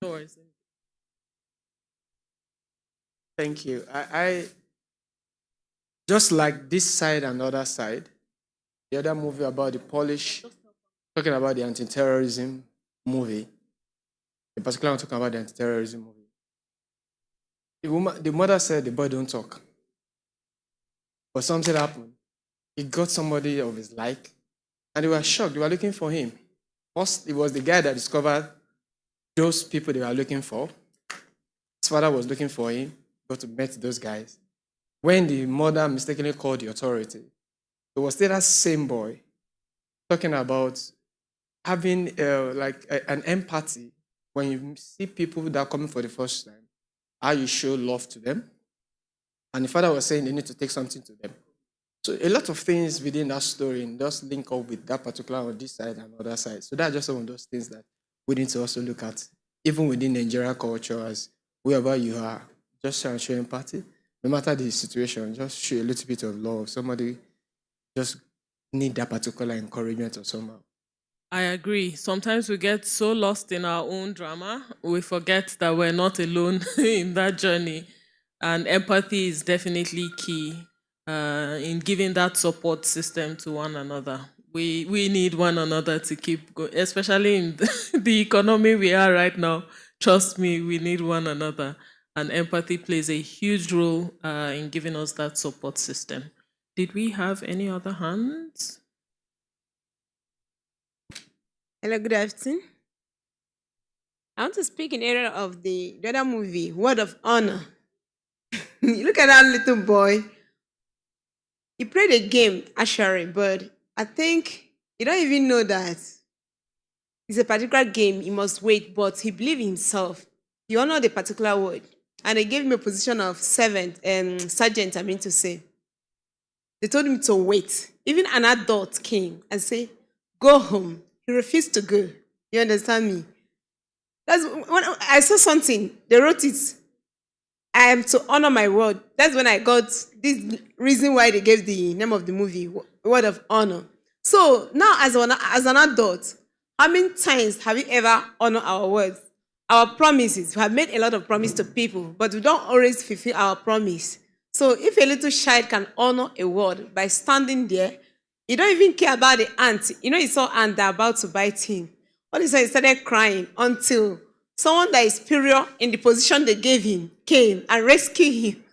No worries. Thank you. I just like this side and other side. The other movie about the Polish, talking about the anti-terrorism movie. In particular, I'm talking about the anti-terrorism movie. The mother said the boy don't talk, but something happened. He got somebody of his like, and they were shocked. They were looking for him. First, it was the guy that discovered those people they were looking for. His father was looking for him, got to meet those guys. When the mother mistakenly called the authority, it was still that same boy talking about having an empathy when you see people that are coming for the first time, how you show love to them. And the father was saying they need to take something to them. So a lot of things within that story and just link up with that particular on this side and other side. So that's just some of those things that we need to also look at, even within Nigerian culture, as wherever you are, just try and show empathy. No matter the situation, just show a little bit of love. Somebody just need that particular encouragement or somehow. I agree. Sometimes we get so lost in our own drama, we forget that we're not alone in that journey. And empathy is definitely key in giving that support system to one another. We need one another to keep going, especially in the economy we are right now. Trust me, we need one another. And empathy plays a huge role in giving us that support system. Did we have any other hands? Hello, good afternoon. I want to speak in area of the other movie, Word of Honor. You look at that little boy. He played a game, actually, but I think he don't even know that it's a particular game. He must wait, but he believed in himself. He honored a particular word, and they gave him a position of sergeant. I mean to say, they told him to wait. Even an adult came and say, "Go home." He refused to go. You understand me? That's when I saw something. They wrote it. I am to honor my word. That's when I got this reason why they gave the name of the movie, Word of Honor. So now, as an adult, how many times have we ever honored our words, our promises? We have made a lot of promises to people, but we don't always fulfill our promise. So if a little child can honor a word by standing there, he don't even care about the ant. You know, he saw ant that about to bite him. All he said, he started crying until someone that is superior in the position they gave him came and rescued him.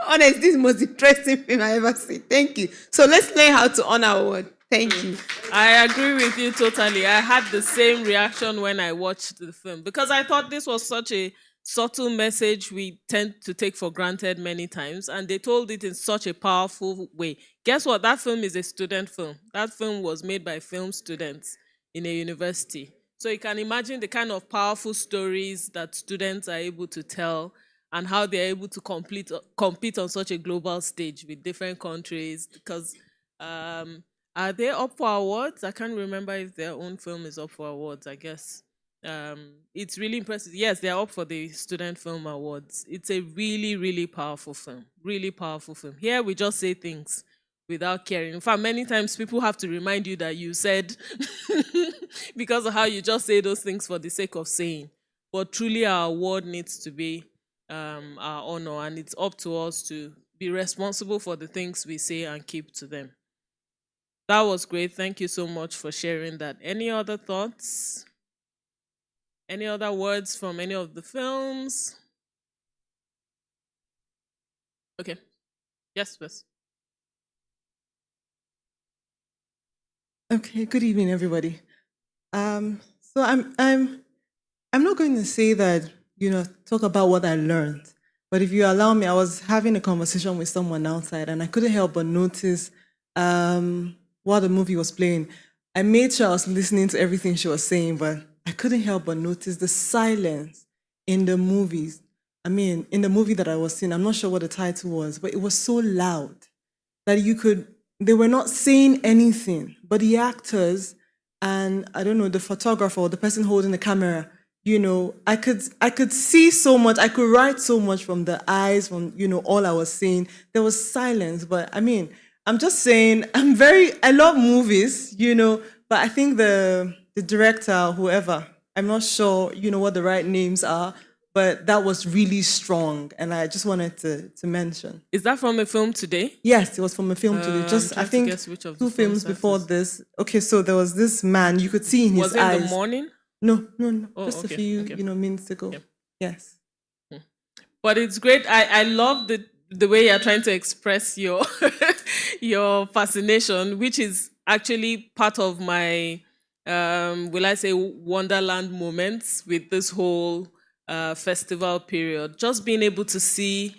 Honestly, this is the most interesting film I ever seen. Thank you. So let's learn how to honor our word. Thank you. I agree with you totally. I had the same reaction when I watched the film because I thought this was such a subtle message we tend to take for granted many times, and they told it in such a powerful way. Guess what? That film is a student film. That film was made by film students in a university. So you can imagine the kind of powerful stories that students are able to tell and how they're able to compete on such a global stage with different countries because are they up for awards? I can't remember if their own film is up for awards, I guess. It's really impressive. Yes, they're up for the Student Film Awards. It's a really, really powerful film. Really powerful film. Here we just say things without caring. In fact, many times people have to remind you that you said because of how you just say those things for the sake of saying. But truly our word needs to be our honor, and it's up to us to be responsible for the things we say and keep to them. That was great. Thank you so much for sharing that. Any other thoughts? Any other words from any of the films? Okay. Yes, please. Okay, good evening, everybody. So I'm not going to say that talk about what I learned, but if you allow me, I was having a conversation with someone outside, and I couldn't help but notice while the movie was playing. I made sure I was listening to everything she was saying, but I couldn't help but notice the silence in the movies. I mean, in the movie that I was seeing, I'm not sure what the title was, but it was so loud that they were not saying anything, but the actors and I don't know, the photographer or the person holding the camera, I could see so much, I could write so much from the eyes, from, all I was seeing. There was silence, but I mean, I'm just saying, I love movies, but I think the director, whoever, I'm not sure, what the right names are, but that was really strong. And I just wanted to mention. Is that from a film today? Yes, it was from a film today. I'm Just, I trying to think, guess which of the two films films that before is. this. Okay, so there was this man, you could see in his Was it in eyes. the morning? No, no, no. Oh, Just okay, a few, okay. minutes ago. Okay. Yes. But it's great. I love the way you're trying to express your your fascination, which is actually part of my will I say wonderland moments with this whole festival period. Just being able to see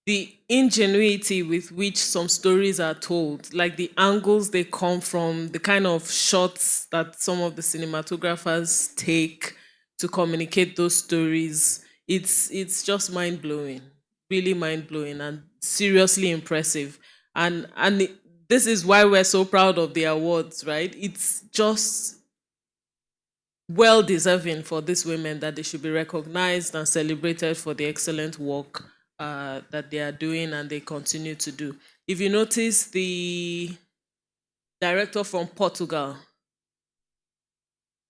the ingenuity with which some stories are told, like the angles they come from, the kind of shots that some of the cinematographers take to communicate those stories. It's just mind blowing, really mind blowing, and seriously impressive. This is why we're so proud of the awards, right? It's just well deserving for these women that they should be recognized and celebrated for the excellent work that they are doing and they continue to do. If you notice, the director from Portugal,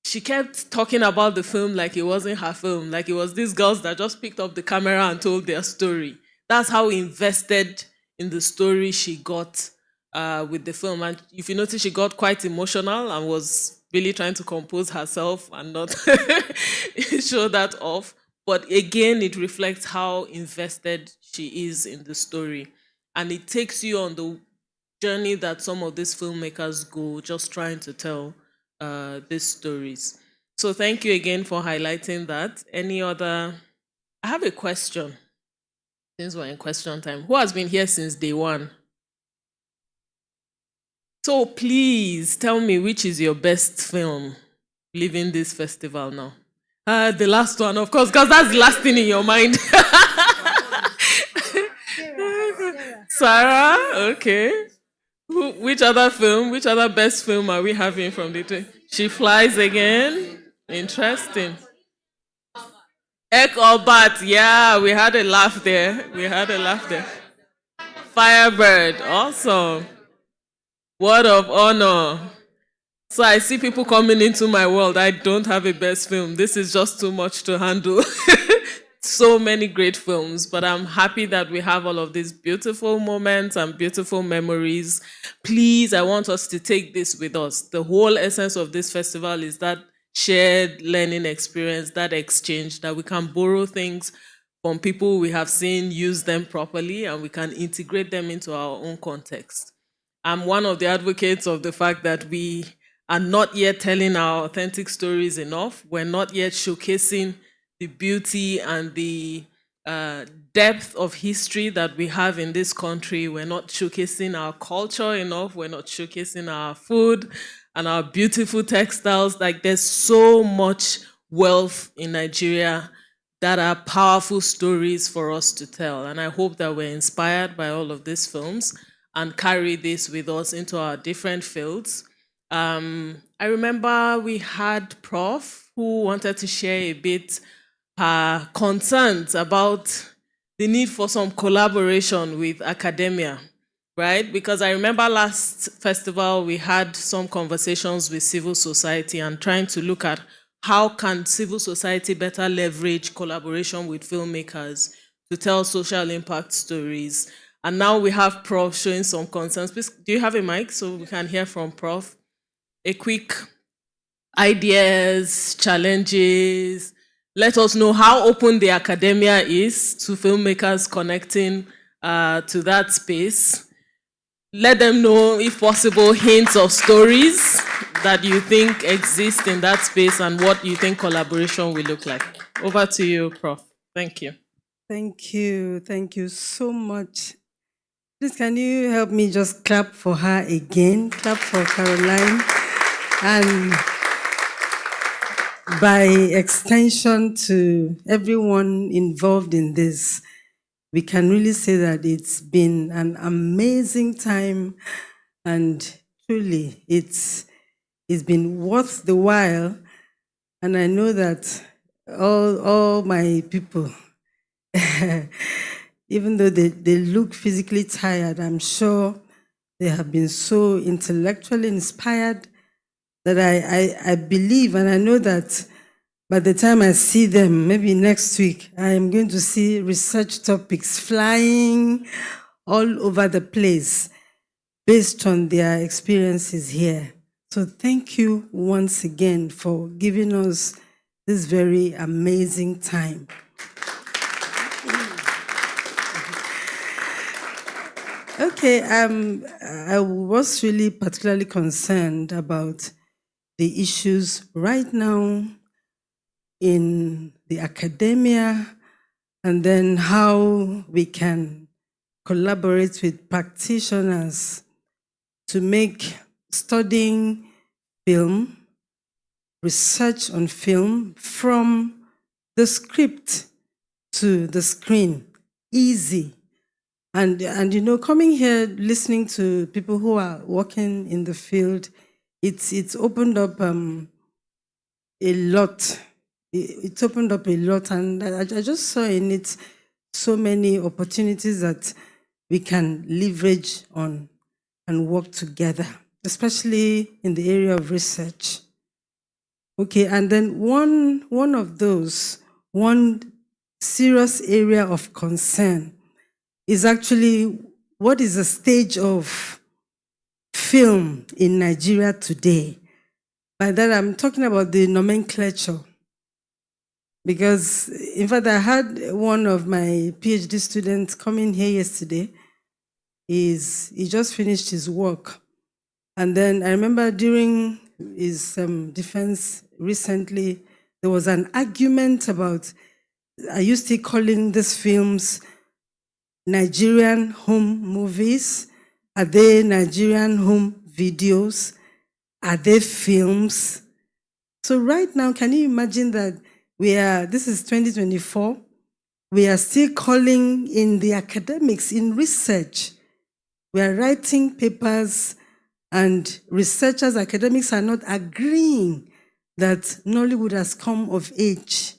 she kept talking about the film like it wasn't her film, like it was these girls that just picked up the camera and told their story. That's how invested in the story she got with the film. And if you notice, she got quite emotional and was really trying to compose herself and not show that off. But again, it reflects how invested she is in the story. And it takes you on the journey that some of these filmmakers go, just trying to tell these stories. So thank you again for highlighting that. Any other? I have a question. Since we're in question time, who has been here since day one? So please tell me, which is your best film leaving this festival now? The last one, of course, because that's the last thing in your mind. Sarah, okay. Which other film, which other best film are we having from the day? She Flies Again. Interesting. Ek or Bat, yeah, we had a laugh there. We had a laugh there. Firebird, awesome. Word of Honor. So I see people coming into my world. I don't have a best film. This is just too much to handle. So many great films, but I'm happy that we have all of these beautiful moments and beautiful memories. Please, I want us to take this with us. The whole essence of this festival is that shared learning experience, that exchange, that we can borrow things from people we have seen, use them properly, and we can integrate them into our own context. I'm one of the advocates of the fact that we are not yet telling our authentic stories enough. We're not yet showcasing the beauty and the depth of history that we have in this country. We're not showcasing our culture enough. We're not showcasing our food and our beautiful textiles. Like, there's so much wealth in Nigeria that are powerful stories for us to tell. And I hope that we're inspired by all of these films and carry this with us into our different fields. I remember we had Prof who wanted to share a bit her concerns about the need for some collaboration with academia, right? Because I remember last festival we had some conversations with civil society and trying to look at how can civil society better leverage collaboration with filmmakers to tell social impact stories. And now we have Prof showing some concerns. Please, do you have a mic so we can hear from Prof? A quick ideas, challenges. Let us know how open the academia is to filmmakers connecting to that space. Let them know, if possible, hints of stories that you think exist in that space and what you think collaboration will look like. Over to you, Prof. Thank you. Thank you. Thank you so much. Please, can you help me just clap for her again? Clap for Caroline. And by extension to everyone involved in this, we can really say that it's been an amazing time, and truly it's been worth the while. And I know that all my people, even though they look physically tired, I'm sure they have been so intellectually inspired that I believe, and I know that By the time I see them, maybe next week, I am going to see research topics flying all over the place based on their experiences here. So thank you once again for giving us this very amazing time. Okay, I was really particularly concerned about the issues right now in the academia, and then how we can collaborate with practitioners to make studying film, research on film from the script to the screen easy. And you know, coming here, listening to people who are working in the field, it's opened up a lot. It's opened up a lot, and I just saw in it so many opportunities that we can leverage on and work together, especially in the area of research. Okay, and then one of those, one serious area of concern is actually what is the stage of film in Nigeria today. By that, I'm talking about the nomenclature. Because, in fact, I had one of my PhD students come in here yesterday. He just finished his work. And then I remember during his defense recently, there was an argument about, are you still calling these films Nigerian home movies? Are they Nigerian home videos? Are they films? So right now, can you imagine that this is 2024, we are still calling in the academics, in research, we are writing papers and researchers, academics are not agreeing that Nollywood has come of age,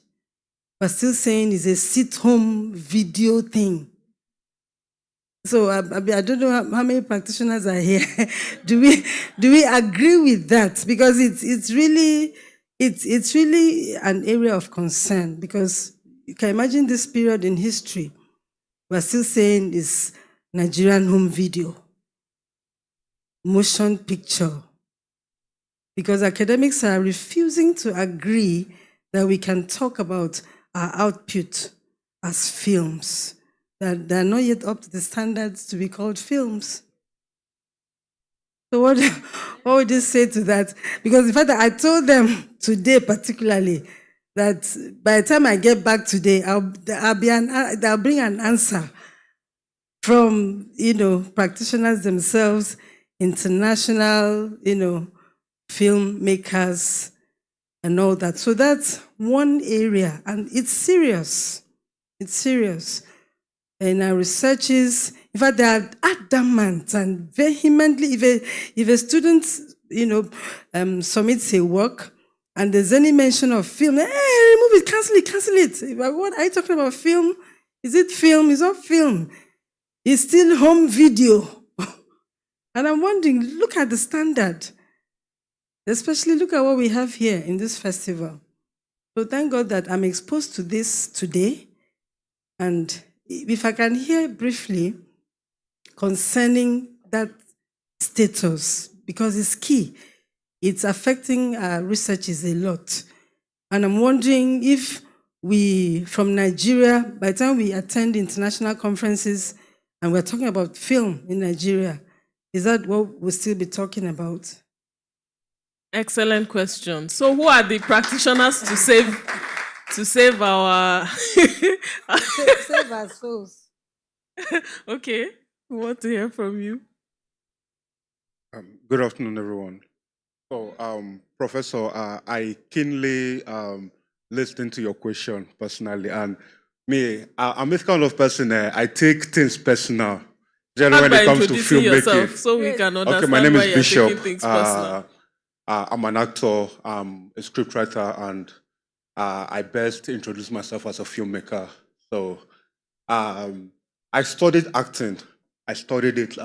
but still saying it's a sit-home video thing. So I don't know how many practitioners are here. do we agree with that? Because it's really an area of concern, because you can imagine this period in history. We're still saying it's Nigerian home video, motion picture, because academics are refusing to agree that we can talk about our output as films, that they're not yet up to the standards to be called films. So what would you say to that? Because in fact, I told them today particularly that by the time I get back today, I'll bring an answer from, practitioners themselves, international, filmmakers and all that. So that's one area, and it's serious. It's serious. And our researchers, in fact, they are adamant and vehemently, if a student, submits a work and there's any mention of film, hey, remove it, cancel it. What are you talking about? Film? Is it film? It's not film. It's still home video. And I'm wondering, look at the standard. Especially look at what we have here in this festival. So thank God that I'm exposed to this today. And if I can hear briefly concerning that status, because it's key. It's affecting our researches a lot. And I'm wondering if we, from Nigeria, by the time we attend international conferences and we're talking about film in Nigeria, is that what we'll still be talking about? Excellent question. So who are the practitioners to save our Save our souls. Okay, we want to hear from you. Good afternoon, everyone. So, Professor, I keenly listened to your question personally, and I'm this kind of person. I take things personal. Generally, Start when by it comes to introducing yourself filmmaking. so we can understand Okay, my name why is you're Bishop. taking things personal. I'm an actor, I'm a scriptwriter, and I best introduce myself as a filmmaker. So, I studied acting. I studied it.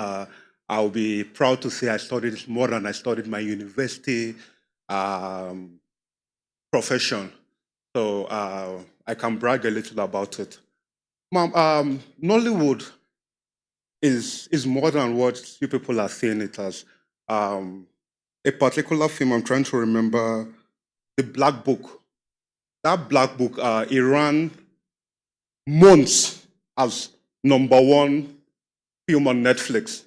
I'll be proud to say I studied it more than I studied my university profession. So I can brag a little about it. Ma'am, Nollywood is more than what you people are seeing it as. A particular film I'm trying to remember, the Black Book. That Black Book, it ran months as #1 film on Netflix.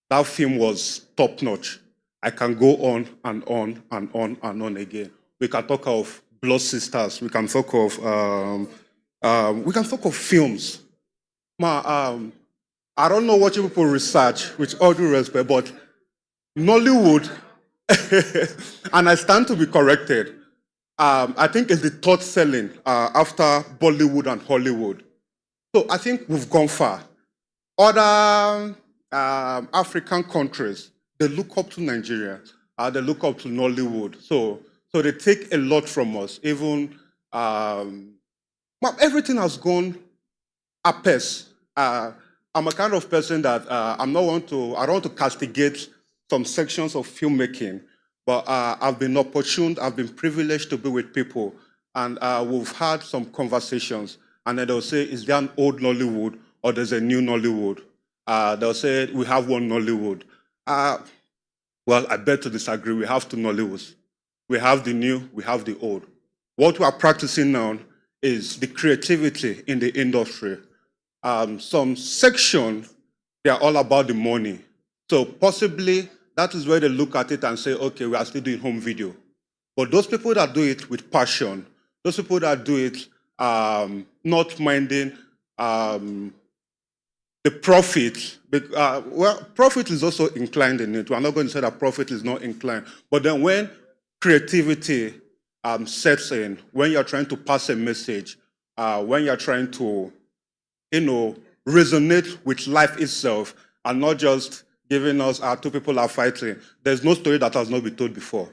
That film was top notch. I can go on and on and on and on again. We can talk of Blood Sisters. We can talk of films. I don't know what you people research, with all due respect, but Nollywood, and I stand to be corrected, I think it's the third selling after Bollywood and Hollywood. So I think we've gone far. Other African countries, they look up to Nigeria, they look up to Nollywood. So they take a lot from us. Even everything has gone apace. I'm a kind of person that I don't want to castigate some sections of filmmaking, but I've been opportune, I've been privileged to be with people, and we've had some conversations, and then they'll say, is there an old Nollywood or there's a new Nollywood? They'll say, we have one Nollywood. Well, I beg to disagree. We have two Nollywoods. We have the new, we have the old. What we are practicing now is the creativity in the industry. Some section, they are all about the money. So possibly that is where they look at it and say, okay, we are still doing home video. But those people that do it with passion, those people that do it not minding the profit, well, profit is also inclined in it. We're not going to say that profit is not inclined. But then when creativity sets in, when you're trying to pass a message, when you're trying to, resonate with life itself and not just giving us two people are fighting, there's no story that has not been told before.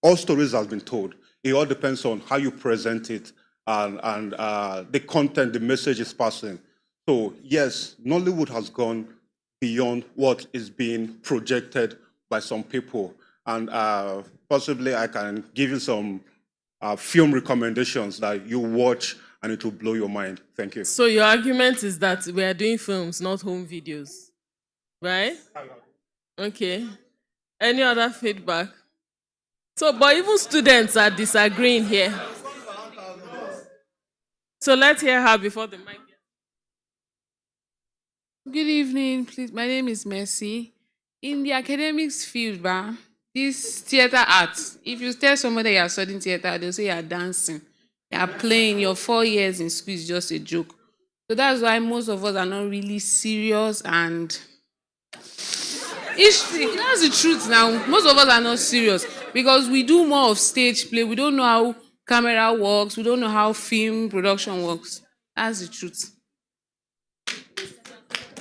All stories have been told. It all depends on how you present it and the content, the message is passing. So yes, Nollywood has gone beyond what is being projected by some people. And possibly I can give you some film recommendations that you watch and it will blow your mind. Thank you. So your argument is that we are doing films, not home videos, right? Okay. Any other feedback? So, but even students are disagreeing here. So let's hear her before the mic. Good evening, please. My name is Mercy. In the academics field, this theater arts, if you tell somebody you are studying theater, they'll say you are dancing, you are playing, your 4 years in school is just a joke. So that's why most of us are not really serious and that's the truth now. Most of us are not serious because we do more of stage play. We don't know how camera works. We don't know how film production works. That's the truth.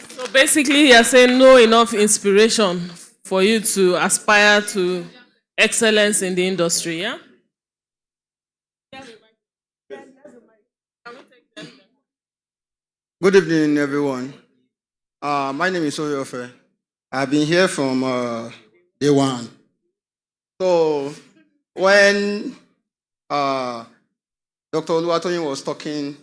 So basically, you're saying no enough inspiration for you to aspire to excellence in the industry, yeah? Good evening, everyone. My name is Oyofe. I've been here from day one. So when Dr. Oluwatoyin was talking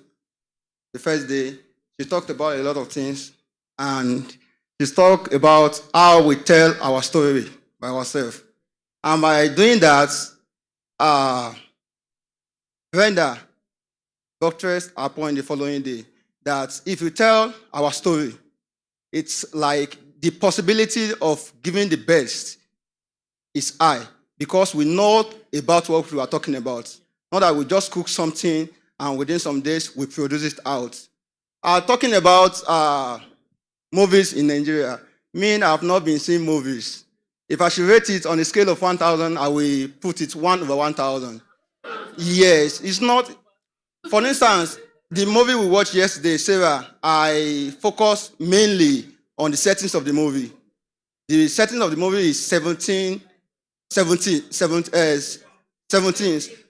the first day, she talked about a lot of things, and she talked about how we tell our story by ourselves. And by doing that, Brenda doctors upon the following day that if you tell our story, it's like the possibility of giving the best is high because we know about what we are talking about. Not that we just cook something and within some days we produce it out. Talking about movies in Nigeria, I have not been seeing movies. If I should rate it on a scale of 1,000, I will put it 1/1,000. Yes, it's not. For instance, the movie we watched yesterday, Sarah, I focused mainly on the settings of the movie. The setting of the movie is 17.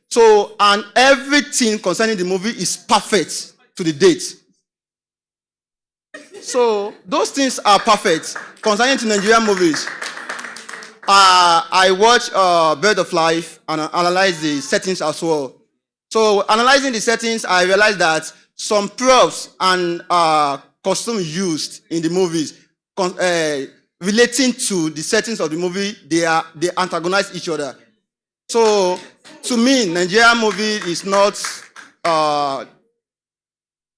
So, and everything concerning the movie is perfect to the date. So, those things are perfect concerning to Nigerian movies. I watch Bird of Life and analyze the settings as well. So analyzing the settings, I realized that some props and costumes used in the movies relating to the settings of the movie, they antagonize each other. So to me, Nigerian movie is not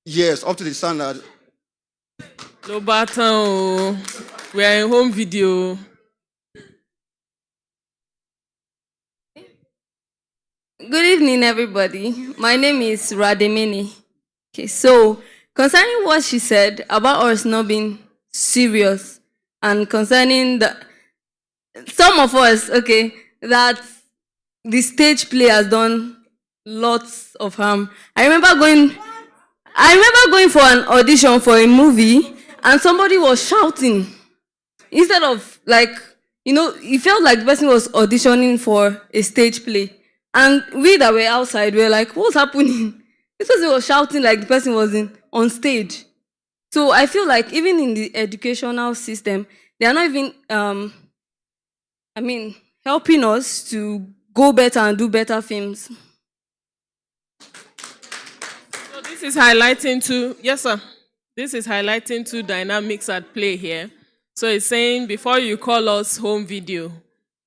yes, up to the standard. No button. We are in home video. Good evening, everybody. My name is Rademini. Okay, so concerning what she said about us not being serious, and concerning some of us, okay, that the stage play has done lots of harm. I remember going for an audition for a movie, and somebody was shouting instead of it felt like the person was auditioning for a stage play. And we that were outside were like, what's happening? Because he was shouting like the person was on stage. So I feel like even in the educational system, they are not even, helping us to go better and do better films. So this is highlighting two dynamics at play here. So it's saying, before you call us home video,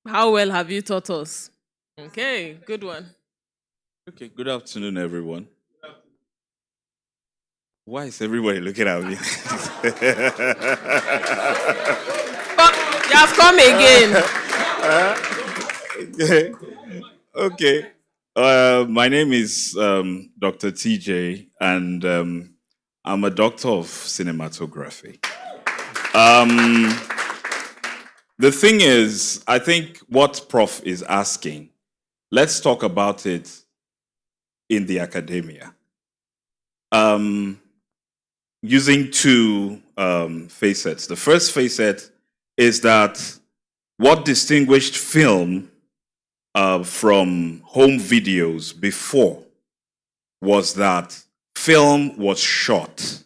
how well have you taught us? Okay, good one. Okay, good afternoon, everyone. Why is everybody looking at me? But you have come again. Okay. My name is Dr. TJ, and I'm a doctor of cinematography. The thing is, I think what Prof is asking, let's talk about it in the academia. Using two facets. The first facet is that what distinguished film from home videos before was that film was shot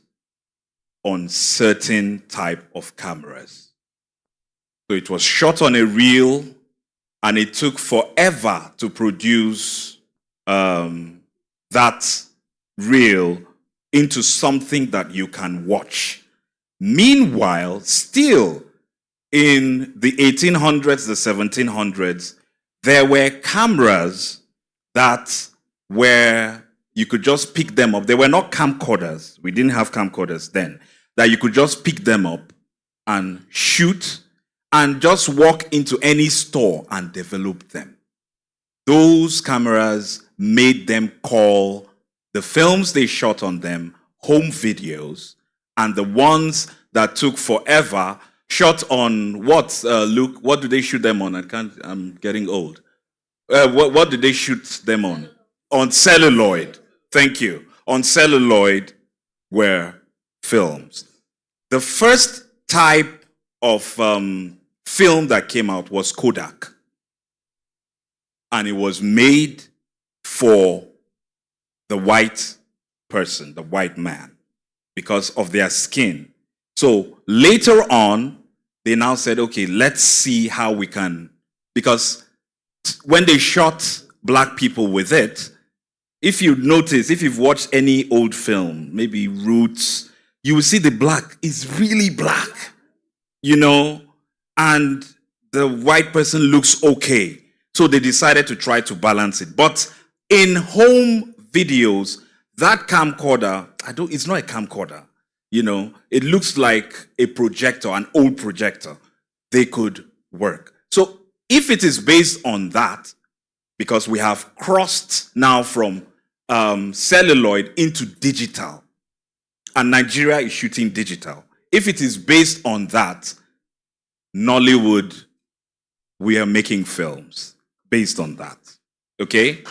on certain type of cameras. So it was shot on a reel, and it took forever to produce that reel into something that you can watch. Meanwhile, still in the 1800s, the 1700s, there were cameras that you could just pick them up. They were not camcorders. We didn't have camcorders then. That you could just pick them up and shoot and just walk into any store and develop them. Those cameras made them call the films they shot on them home videos, and the ones that took forever shot on what, Luke? What do they shoot them on? I'm getting old. What did they shoot them on? On celluloid. Thank you. On celluloid were films. The first type of film that came out was Kodak. And it was made for the white person, the white man, because of their skin. So later on, they now said, okay, let's see how we can, because when they shot black people with it, if you notice, if you've watched any old film, maybe Roots, you will see the black is really black, and the white person looks okay. So they decided to try to balance it. But in home videos, that camcorder, it's not a camcorder, it looks like a projector, an old projector. They could work. So if it is based on that, because we have crossed now from celluloid into digital, and Nigeria is shooting digital. If it is based on that, Nollywood, we are making films based on that. Okay?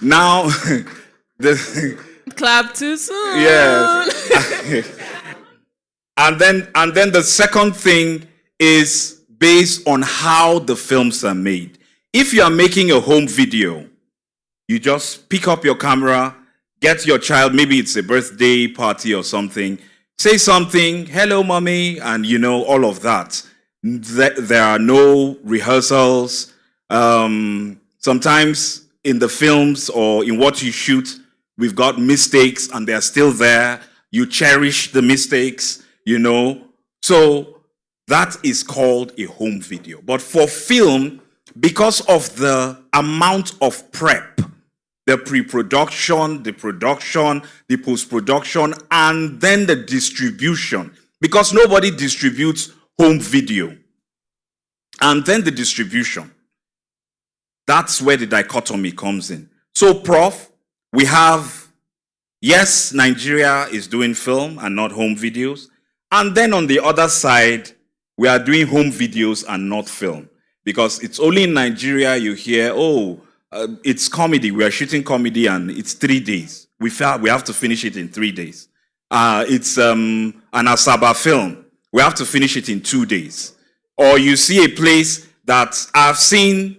Now, Clap too soon. Yes. and then the second thing is based on how the films are made. If you are making a home video, you just pick up your camera, get your child, maybe it's a birthday party or something, say something, hello, mommy, and all of that. There are no rehearsals. Sometimes in the films or in what you shoot, we've got mistakes and they're still there. You cherish the mistakes, you know. So that is called a home video. But for film, because of the amount of prep, the pre-production, the production, the post-production, and then the distribution, because nobody distributes home video, and then the distribution, that's where the dichotomy comes in. So, Prof, we have, yes, Nigeria is doing film and not home videos. And then on the other side, we are doing home videos and not film. Because it's only in Nigeria you hear, it's comedy. We are shooting comedy and it's 3 days. We have to finish it in 3 days. It's an Asaba film. We have to finish it in 2 days. Or you see a place that I've seen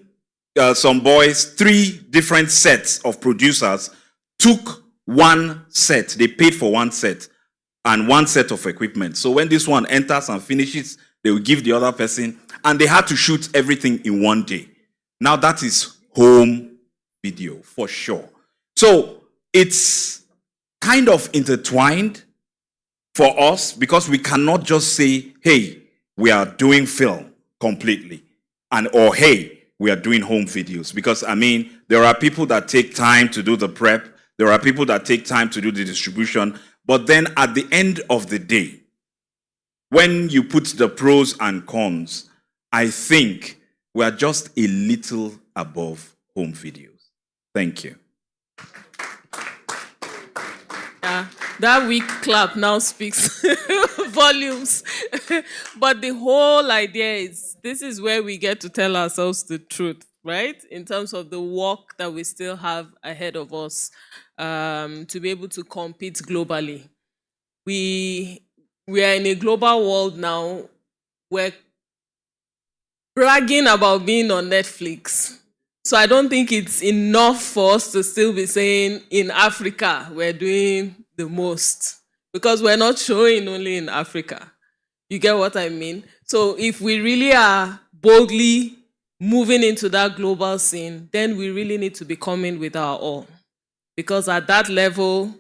some boys, 3 different sets of producers took one set. They paid for one set and one set of equipment. So when this one enters and finishes, they will give the other person, and they had to shoot everything in 1 day. Now that is home video for sure. So it's kind of intertwined for us because we cannot just say, hey, we are doing film completely, or hey, we are doing home videos. Because, I mean, there are people that take time to do the prep. There are people that take time to do the distribution. But then at the end of the day, when you put the pros and cons, I think we are just a little above home videos. Thank you. Yeah, that weak clap now speaks volumes. But the whole idea is this is where we get to tell ourselves the truth, right? In terms of the work that we still have ahead of us to be able to compete globally. We are in a global world now. We're bragging about being on Netflix. So I don't think it's enough for us to still be saying in Africa we're doing the most, because we're not showing only in Africa. You get what I mean? So if we really are boldly moving into that global scene, then we really need to be coming with our all. Because at that level,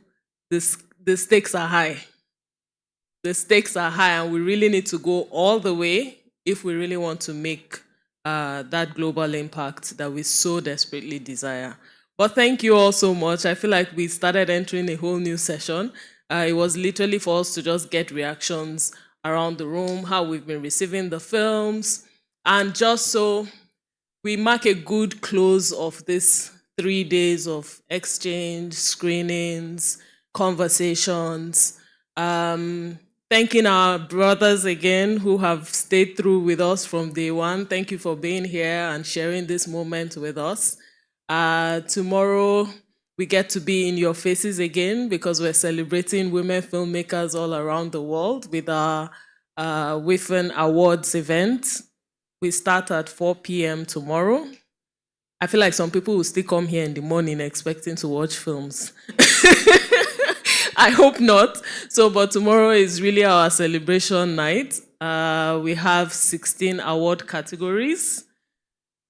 the stakes are high. The stakes are high, and we really need to go all the way if we really want to make that global impact that we so desperately desire. But thank you all so much. I feel like we started entering a whole new session. It was literally for us to just get reactions around the room, how we've been receiving the films, and just so we mark a good close of this 3 days of exchange, screenings, conversations. Thanking our brothers again who have stayed through with us from day one. Thank you for being here and sharing this moment with us. Tomorrow, we get to be in your faces again because we're celebrating women filmmakers all around the world with our WIFFEN Awards event. We start at 4 p.m. tomorrow. I feel like some people will still come here in the morning expecting to watch films. I hope not. But tomorrow is really our celebration night. We have 16 award categories.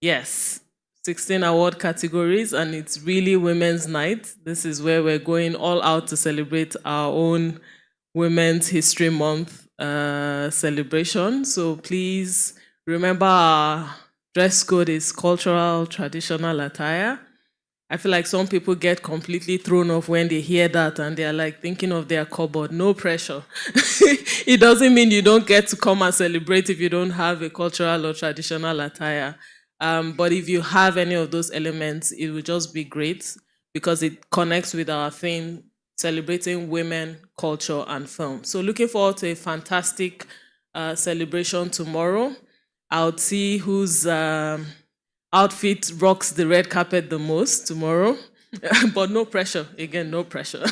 Yes, 16 award categories, and it's really Women's Night. This is where we're going all out to celebrate our own Women's History Month celebration. So please remember our dress code is cultural, traditional attire. I feel like some people get completely thrown off when they hear that and they're like thinking of their cupboard. No pressure. It doesn't mean you don't get to come and celebrate if you don't have a cultural or traditional attire. But if you have any of those elements, it will just be great because it connects with our theme, celebrating women, culture, and film. So looking forward to a fantastic celebration tomorrow. I'll see whose outfit rocks the red carpet the most tomorrow. But no pressure. Again, no pressure.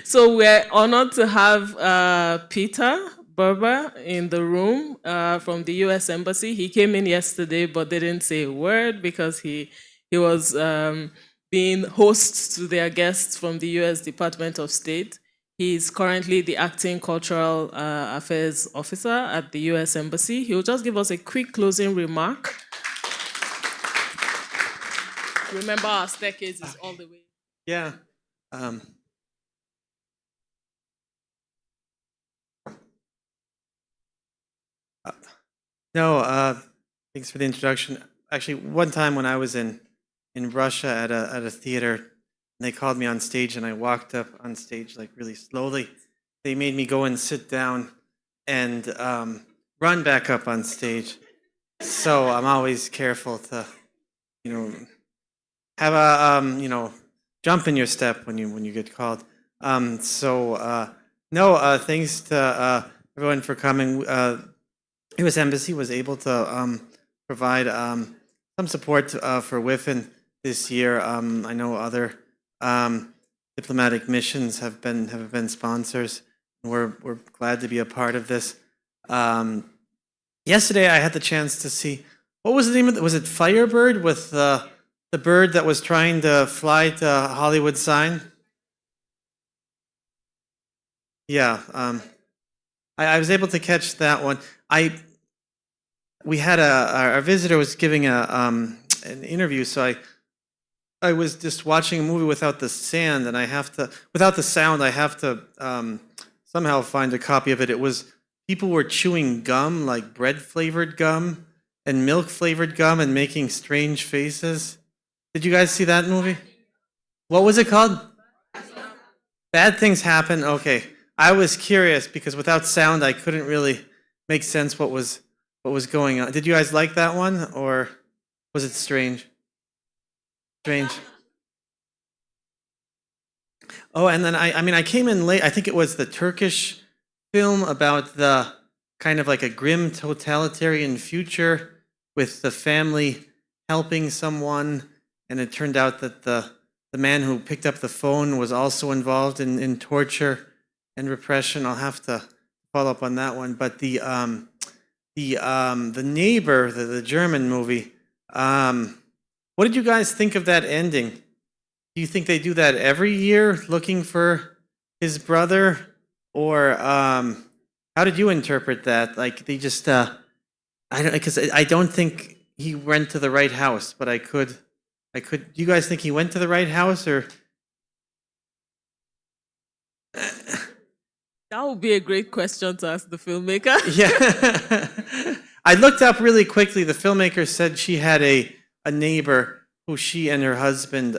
So we're honored to have Peter Berber in the room from the U.S. Embassy. He came in yesterday, but they didn't say a word because he was being host to their guests from the U.S. Department of State. He's currently the acting cultural affairs officer at the U.S. Embassy. He'll just give us a quick closing remark. remember our staircase is all the way. Yeah. Um, no, thanks for the introduction. Actually, one time when I was in Russia at a theater, they called me on stage, and I walked up on stage like really slowly. They made me go and sit down and run back up on stage. So I'm always careful to, you know, have a jump in your step when you get called. No, thanks to everyone for coming. U.S. Embassy was able to provide some support for WIFFEN this year. I know other diplomatic missions have been sponsors. We're glad to be a part of this. Yesterday, I had the chance to see, what was the name of it? Was it Firebird, with the bird that was trying to fly to Hollywood Sign? Yeah, I was able to catch that one. We had our visitor was giving an interview, so I was just watching a movie without the sound, and I have to somehow find a copy of it. It was people were chewing gum, like bread flavored gum and milk flavored gum, and making strange faces. Did you guys see that movie? What was it called? Bad Things Happen. Okay, I was curious because without sound, I couldn't really make sense what was going on. Did you guys like that one, or was it strange? Strange. Oh, and then I came in late. I think it was the Turkish film about the kind of like a grim totalitarian future with the family helping someone, and it turned out that the man who picked up the phone was also involved in torture and repression. I'll have to follow up on that one. But the neighbor, the German movie. What did you guys think of that ending? Do you think they do that every year, looking for his brother, or how did you interpret that? Like they just, I don't think he went to the right house, but I could. Do you guys think he went to the right house, or? That would be a great question to ask the filmmaker. Yeah. I looked up really quickly. The filmmaker said she had a neighbor who she and her husband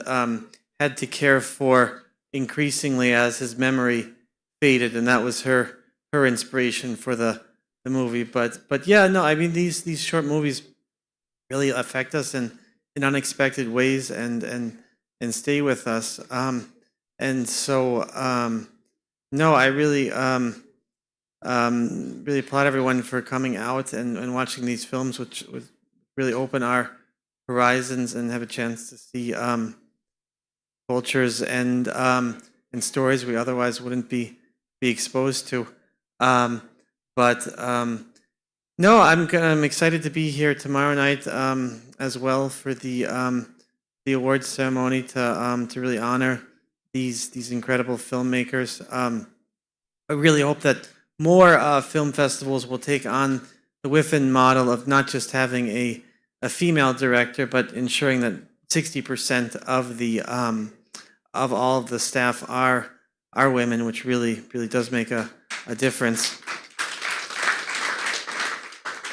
had to care for increasingly as his memory faded, and that was her inspiration for the movie. But yeah, no, I mean these short movies really affect us in unexpected ways and stay with us. And so no, I really really applaud everyone for coming out and watching these films, which really open our horizons and have a chance to see cultures and stories we otherwise wouldn't be exposed to. No, I'm excited to be here tomorrow night as well for the awards ceremony to really honor these incredible filmmakers. I really hope that more film festivals will take on the WIFFEN model of not just having a female director, but ensuring that 60% of the of all of the staff are women, which really does make a difference.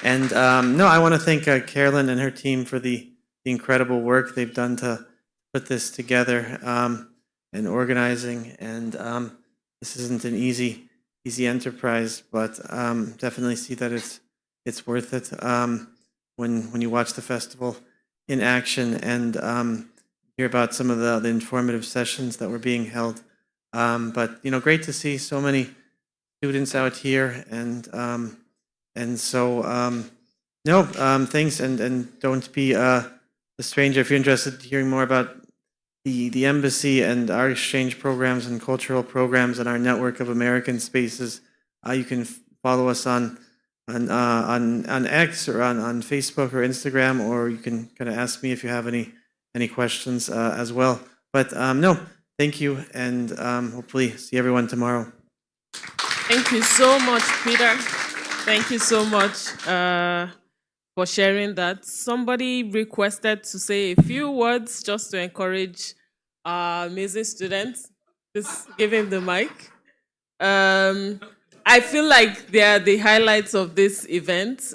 And no, I want to thank Carolyn and her team for the incredible work they've done to put this together and organizing. And this isn't an easy enterprise, but definitely see that it's worth it when you watch the festival in action and hear about some of the informative sessions that were being held. But great to see so many students out here, and so no, thanks, and don't be a stranger if you're interested in hearing more about the embassy and our exchange programs and cultural programs and our network of American spaces. You can follow us on X or on Facebook or Instagram, or you can kind of ask me if you have any questions as well. But no, thank you, and hopefully see everyone tomorrow. Thank you so much, Peter. Thank you so much. for sharing that. Somebody requested to say a few words just to encourage our amazing students. Just give him the mic. Um, I feel like they are the highlights of this event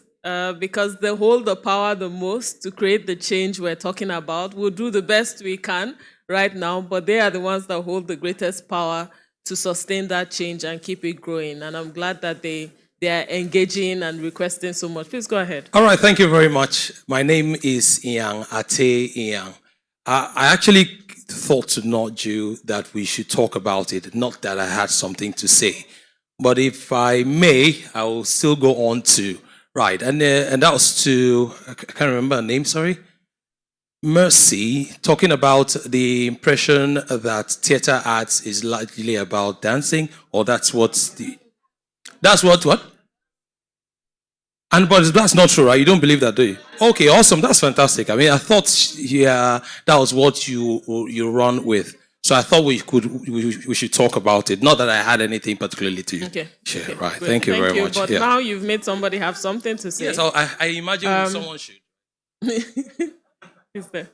because they hold the power the most to create the change we're talking about. We'll do the best we can right now, but they are the ones that hold the greatest power to sustain that change and keep it growing. And I'm glad that they are engaging and requesting so much. Please go ahead. All right, thank you very much. My name is Ian Ate Ian. I actually thought to nudge you that we should talk about it, not that I had something to say. But if I may, I will still go on to, right, and that was to, I can't remember her name, sorry. Mercy, talking about the impression that theater arts is largely about dancing, or that's what? And but that's not true, right? You don't believe that, do you? Okay, awesome. That's fantastic. I mean, I thought, yeah, that was what you run with. So I thought we should talk about it. Not that I had anything particularly to share. Okay, Right. great. Thank you very much. But now you've made somebody have something to say. Yes, I imagine someone should. Is there?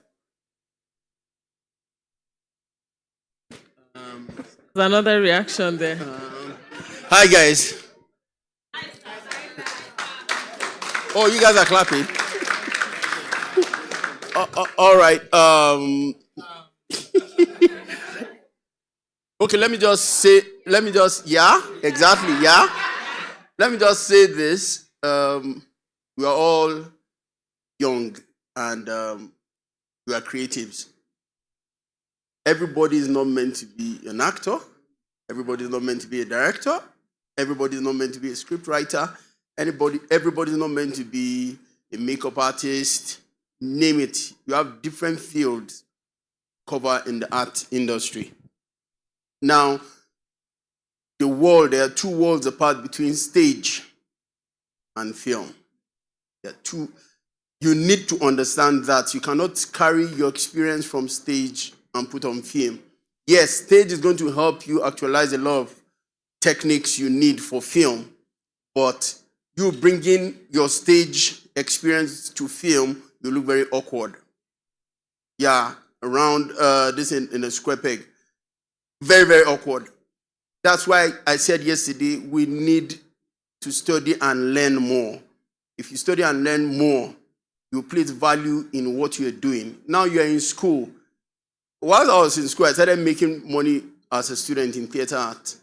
There's another reaction there. Hi, guys. Oh, you guys are clapping. All right. Okay, let me just, yeah, exactly, yeah. Let me just say this. We are all young and we are creatives. Everybody is not meant to be an actor. Everybody is not meant to be a director. Everybody is not meant to be a script writer. Everybody is not meant to be a makeup artist. Name it. You have different fields covered in the art industry. Now, there are two worlds apart between stage and film. You need to understand that you cannot carry your experience from stage and put on film. Yes, stage is going to help you actualize a lot of techniques you need for film, but you bringing your stage experience to film, you look very awkward. Yeah, around this in a square peg. Very, very awkward. That's why I said yesterday, we need to study and learn more. If you study and learn more, you place value in what you're doing. Now you're in school. While I was in school, I started making money as a student in theater art.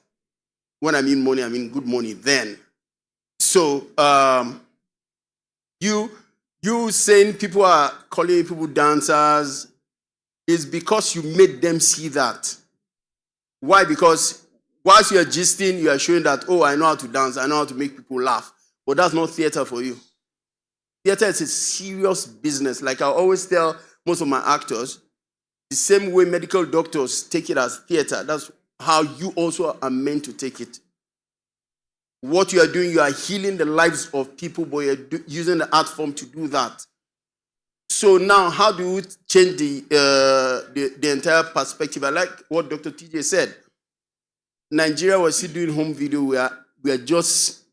When I mean money, I mean good money then. So you saying people are calling people dancers is because you made them see that. Why? Because whilst you are gisting, you are showing that, oh, I know how to dance, I know how to make people laugh. But that's not theater for you. Theater is a serious business. Like I always tell most of my actors, the same way medical doctors take it as theater, that's how you also are meant to take it. What you are doing, you are healing the lives of people, but you're using the art form to do that. So now, how do you change the entire perspective? I like what Dr. TJ said. Nigeria was still doing home video. We are just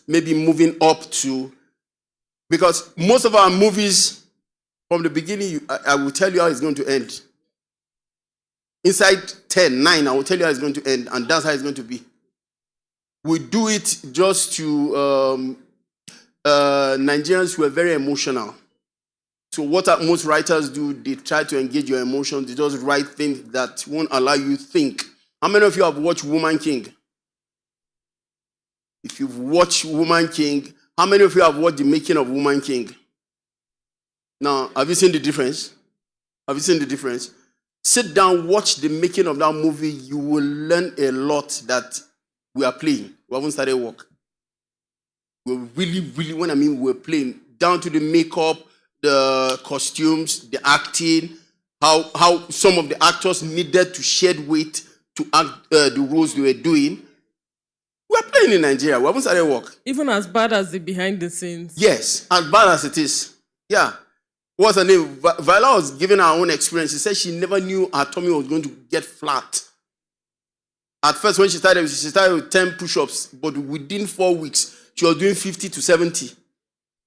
maybe moving up to, because most of our movies, from the beginning, I will tell you how it's going to end. Inside 9, I will tell you how it's going to end, and that's how it's going to be. We do it just to Nigerians who are very emotional. So what most writers do, they try to engage your emotions. They just write things that won't allow you to think. How many of you have watched Woman King? If you've watched Woman King, how many of you have watched the making of Woman King? Now, have you seen the difference? Have you seen the difference? Sit down, watch the making of that movie. You will learn a lot that we are playing. We haven't started work. We're really, when I mean we're playing, down to the makeup, the costumes, the acting, how some of the actors needed to shed weight to act the roles they were doing. We're playing in Nigeria. We haven't started work. Even as bad as the behind the scenes. Yes, as bad as it is. Yeah. What's her name? Viola was giving her own experience. She said she never knew her tummy was going to get flat. At first, when she started with 10 push-ups, but within 4 weeks, she was doing 50 to 70.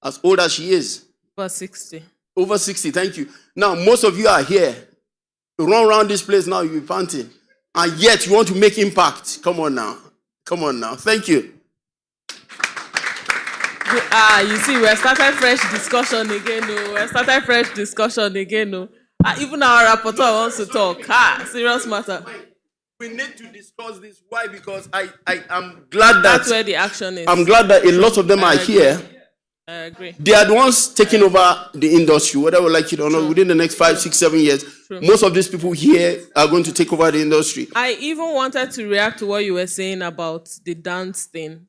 As old as she is. Over 60. Over 60, thank you. Now, most of you are here. You run around this place now, you'll be panting. And yet, you want to make impact. Come on now. Come on now. Thank you. You see, we started fresh discussion again. No. We started fresh discussion again. No. Even our rapporteur wants to talk. Serious matter. We need to discuss this. Why? Because I am glad that... That's where the action is. I'm glad that a lot of them are here. I agree. They are the ones taking over the industry, whether we like it or not, within the next 5, 6, 7 years. True. Most of these people here are going to take over the industry. I even wanted to react to what you were saying about the dance thing.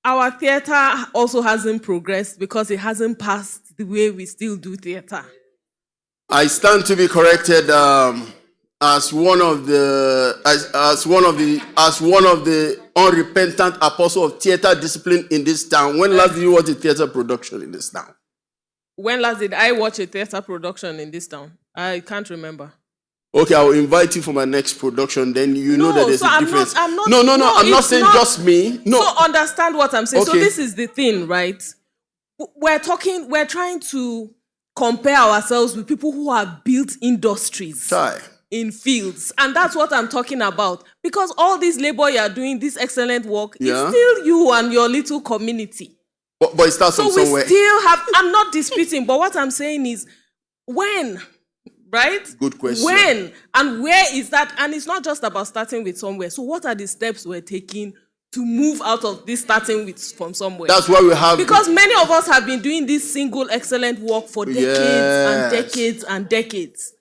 Our theater also hasn't progressed because it hasn't passed the way we still do theater. I stand to be corrected as one of the unrepentant apostle of theater discipline in this town. When last did you watch a theater production in this town? When last did I watch a theater production in this town? I can't remember. Okay, I will invite you for my next production. Then you know that there's a difference. I'm not saying just me. No. So understand what I'm saying. Okay. So this is the thing, right? We're trying to compare ourselves with people who have built industries in fields. And that's what I'm talking about. Because all this labor you're doing, this excellent work, is still you and your little community. But it starts from somewhere. So we still have, I'm not disputing, but what I'm saying is, when, right? Good question. When and where is that? And it's not just about starting with somewhere. So what are the steps we're taking to move out of this starting with from somewhere? That's why we have... Because many of us have been doing this single excellent work for decades and decades and decades.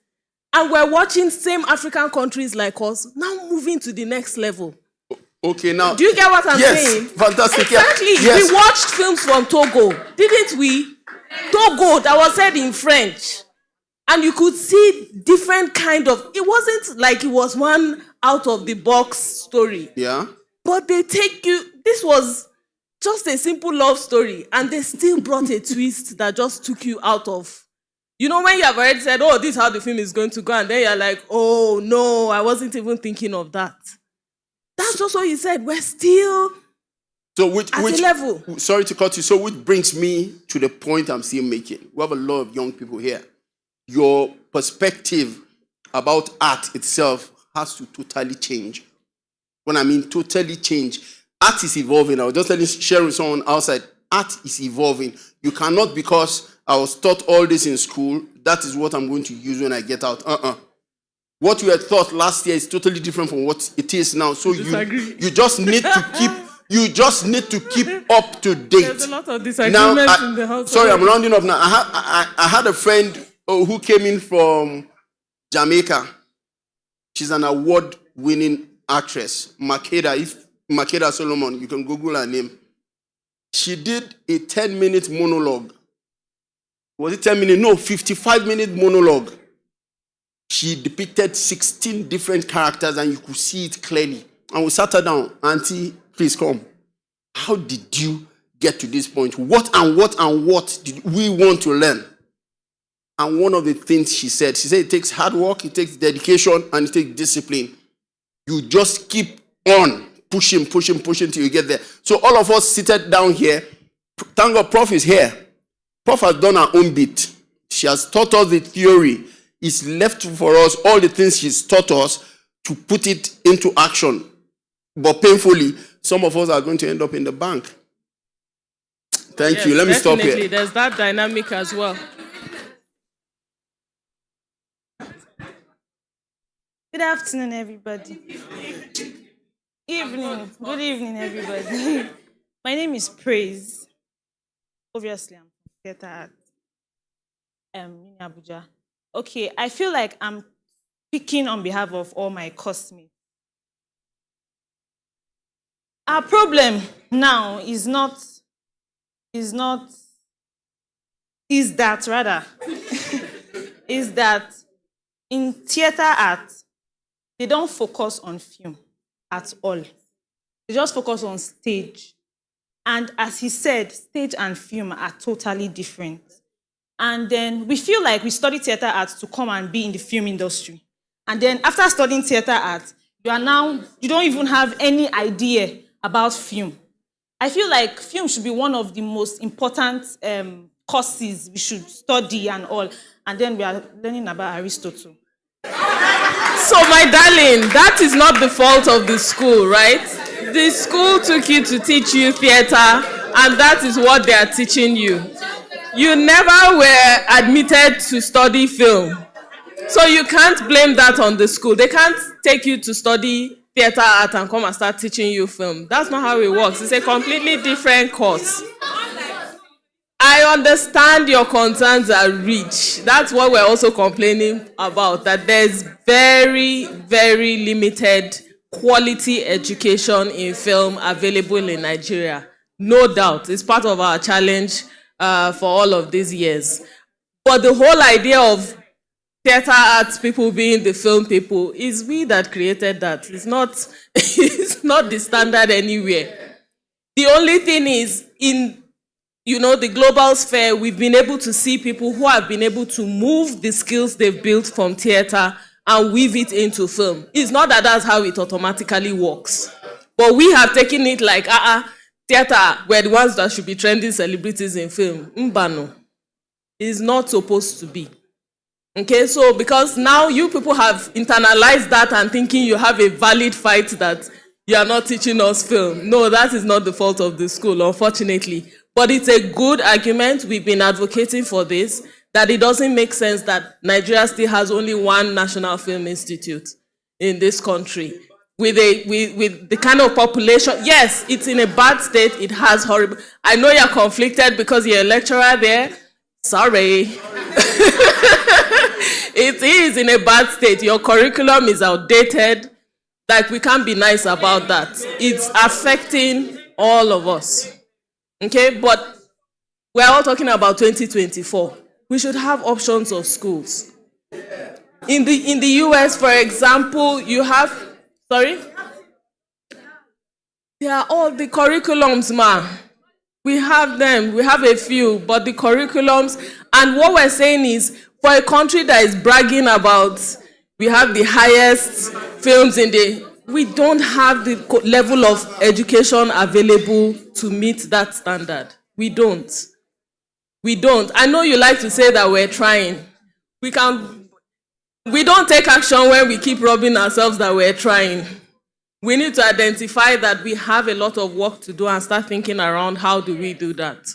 And we're watching same African countries like us now moving to the next level. Okay, now... Do you get what I'm saying? Yes, fantastic. Exactly. Yes. We watched films from Togo, didn't we? Togo, that was said in French. And you could see different kind of... It wasn't like it was one out-of-the-box story. Yeah. But they take you... This was just a simple love story. And they still brought a twist that just took you out of... You know, when you have already said, oh, this is how the film is going to go. And then you're like, oh, no, I wasn't even thinking of that. That's just what you said. We're still at a level. Sorry to cut you. So which brings me to the point I'm still making. We have a lot of young people here. Your perspective about art itself has to totally change. When I mean totally change, art is evolving. I was just sharing with someone outside. Art is evolving. You cannot, because I was taught all this in school, that is what I'm going to use when I get out. What you had thought last year is totally different from what it is now. So you just need to keep up to date. There's a lot of disagreements in the house. Sorry, I'm rounding up now. I had a friend who came in from Jamaica. She's an award-winning actress, Makeda Solomon. You can Google her name. She did a 10-minute monologue. Was it 10 minutes? No, 55-minute monologue. She depicted 16 different characters and you could see it clearly. And we sat her down. Auntie, please come. How did you get to this point? What did we want to learn? And one of the things she said it takes hard work, it takes dedication, and it takes discipline. You just keep on pushing till you get there. So all of us seated down here, thank God Prof is here. Prof has done her own bit. She has taught us the theory. It's left for us, all the things she's taught us, to put it into action. But painfully, some of us are going to end up in the bank. Thank you. Let me stop here. There's that dynamic as well. Good afternoon, everybody. Good evening, everybody. My name is Praise. Obviously, I'm from theater art in Abuja. Okay, I feel like I'm speaking on behalf of all my classmates. Our problem now is that in theater art, they don't focus on film at all. They just focus on stage. And as he said, stage and film are totally different. And then we feel like we study theater art to come and be in the film industry. And then after studying theater art, you don't even have any idea about film. I feel like film should be one of the most important courses we should study and all. And then we are learning about Aristotle. So, my darling, that is not the fault of the school, right? The school took you to teach you theater, and that is what they are teaching you. You never were admitted to study film. So you can't blame that on the school. They can't take you to study theater art and come and start teaching you film. That's not how it works. It's a completely different course. I understand your concerns are rich. That's what we're also complaining about, that there's very, very limited quality education in film available in Nigeria. No doubt. It's part of our challenge for all of these years. But the whole idea of theater arts people being the film people is we that created that. It's not, it's not the standard anywhere. The only thing is, in the global sphere, we've been able to see people who have been able to move the skills they've built from theater and weave it into film. It's not that that's how it automatically works. But we have taken it like, theater, we're the ones that should be trending celebrities in film. Mbano. It's not supposed to be. Okay, so because now you people have internalized that and thinking you have a valid fight that you are not teaching us film. No, that is not the fault of the school, unfortunately. But it's a good argument. We've been advocating for this, that it doesn't make sense that Nigeria still has only one National Film Institute in this country. With the kind of population, yes, it's in a bad state. It has horrible. I know you're conflicted because you're a lecturer there. Sorry. It is in a bad state. Your curriculum is outdated. Like, we can't be nice about that. It's affecting all of us. Okay, but we're all talking about 2024. We should have options of schools. In the US, for example, you have, sorry? They are all the curriculums, ma. We have them. We have a few, but the curriculums, and what we're saying is, for a country that is bragging about, we have the highest films we don't have the level of education available to meet that standard. We don't. We don't. I know you like to say that we're trying. We don't take action when we keep robbing ourselves that we're trying. We need to identify that we have a lot of work to do and start thinking around how do we do that.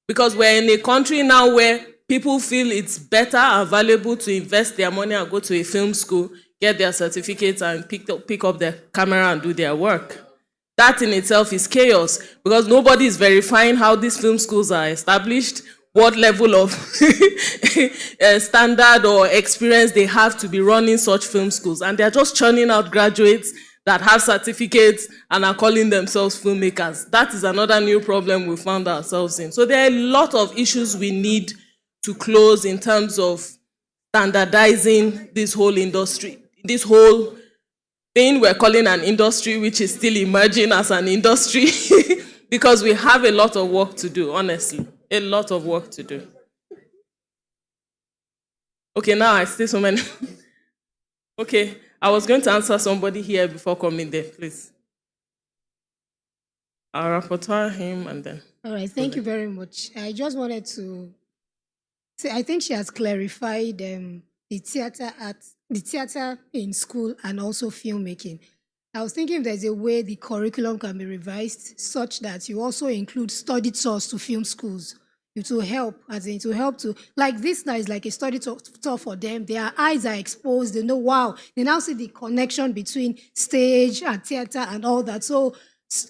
Because we're in a country now where people feel it's better and valuable to invest their money and go to a film school, get their certificates and pick up their camera and do their work. That in itself is chaos because nobody is verifying how these film schools are established, what level of standard or experience they have to be running such film schools. And they're just churning out graduates that have certificates and are calling themselves filmmakers. That is another new problem we found ourselves in. So there are a lot of issues we need to close in terms of standardizing this whole industry, this whole thing we're calling an industry, which is still emerging as an industry, because we have a lot of work to do, honestly, a lot of work to do. Okay, now I see so many. Okay, I was going to answer somebody here before coming there, please. I'll rapporteur him and then. All right, thank you very much. I just wanted to say, I think she has clarified the theater in school and also filmmaking. I was thinking if there's a way the curriculum can be revised such that you also include study tours to film schools. It will help, like this now is like a study tour for them. Their eyes are exposed. They know, wow, they now see the connection between stage and theater and all that. So,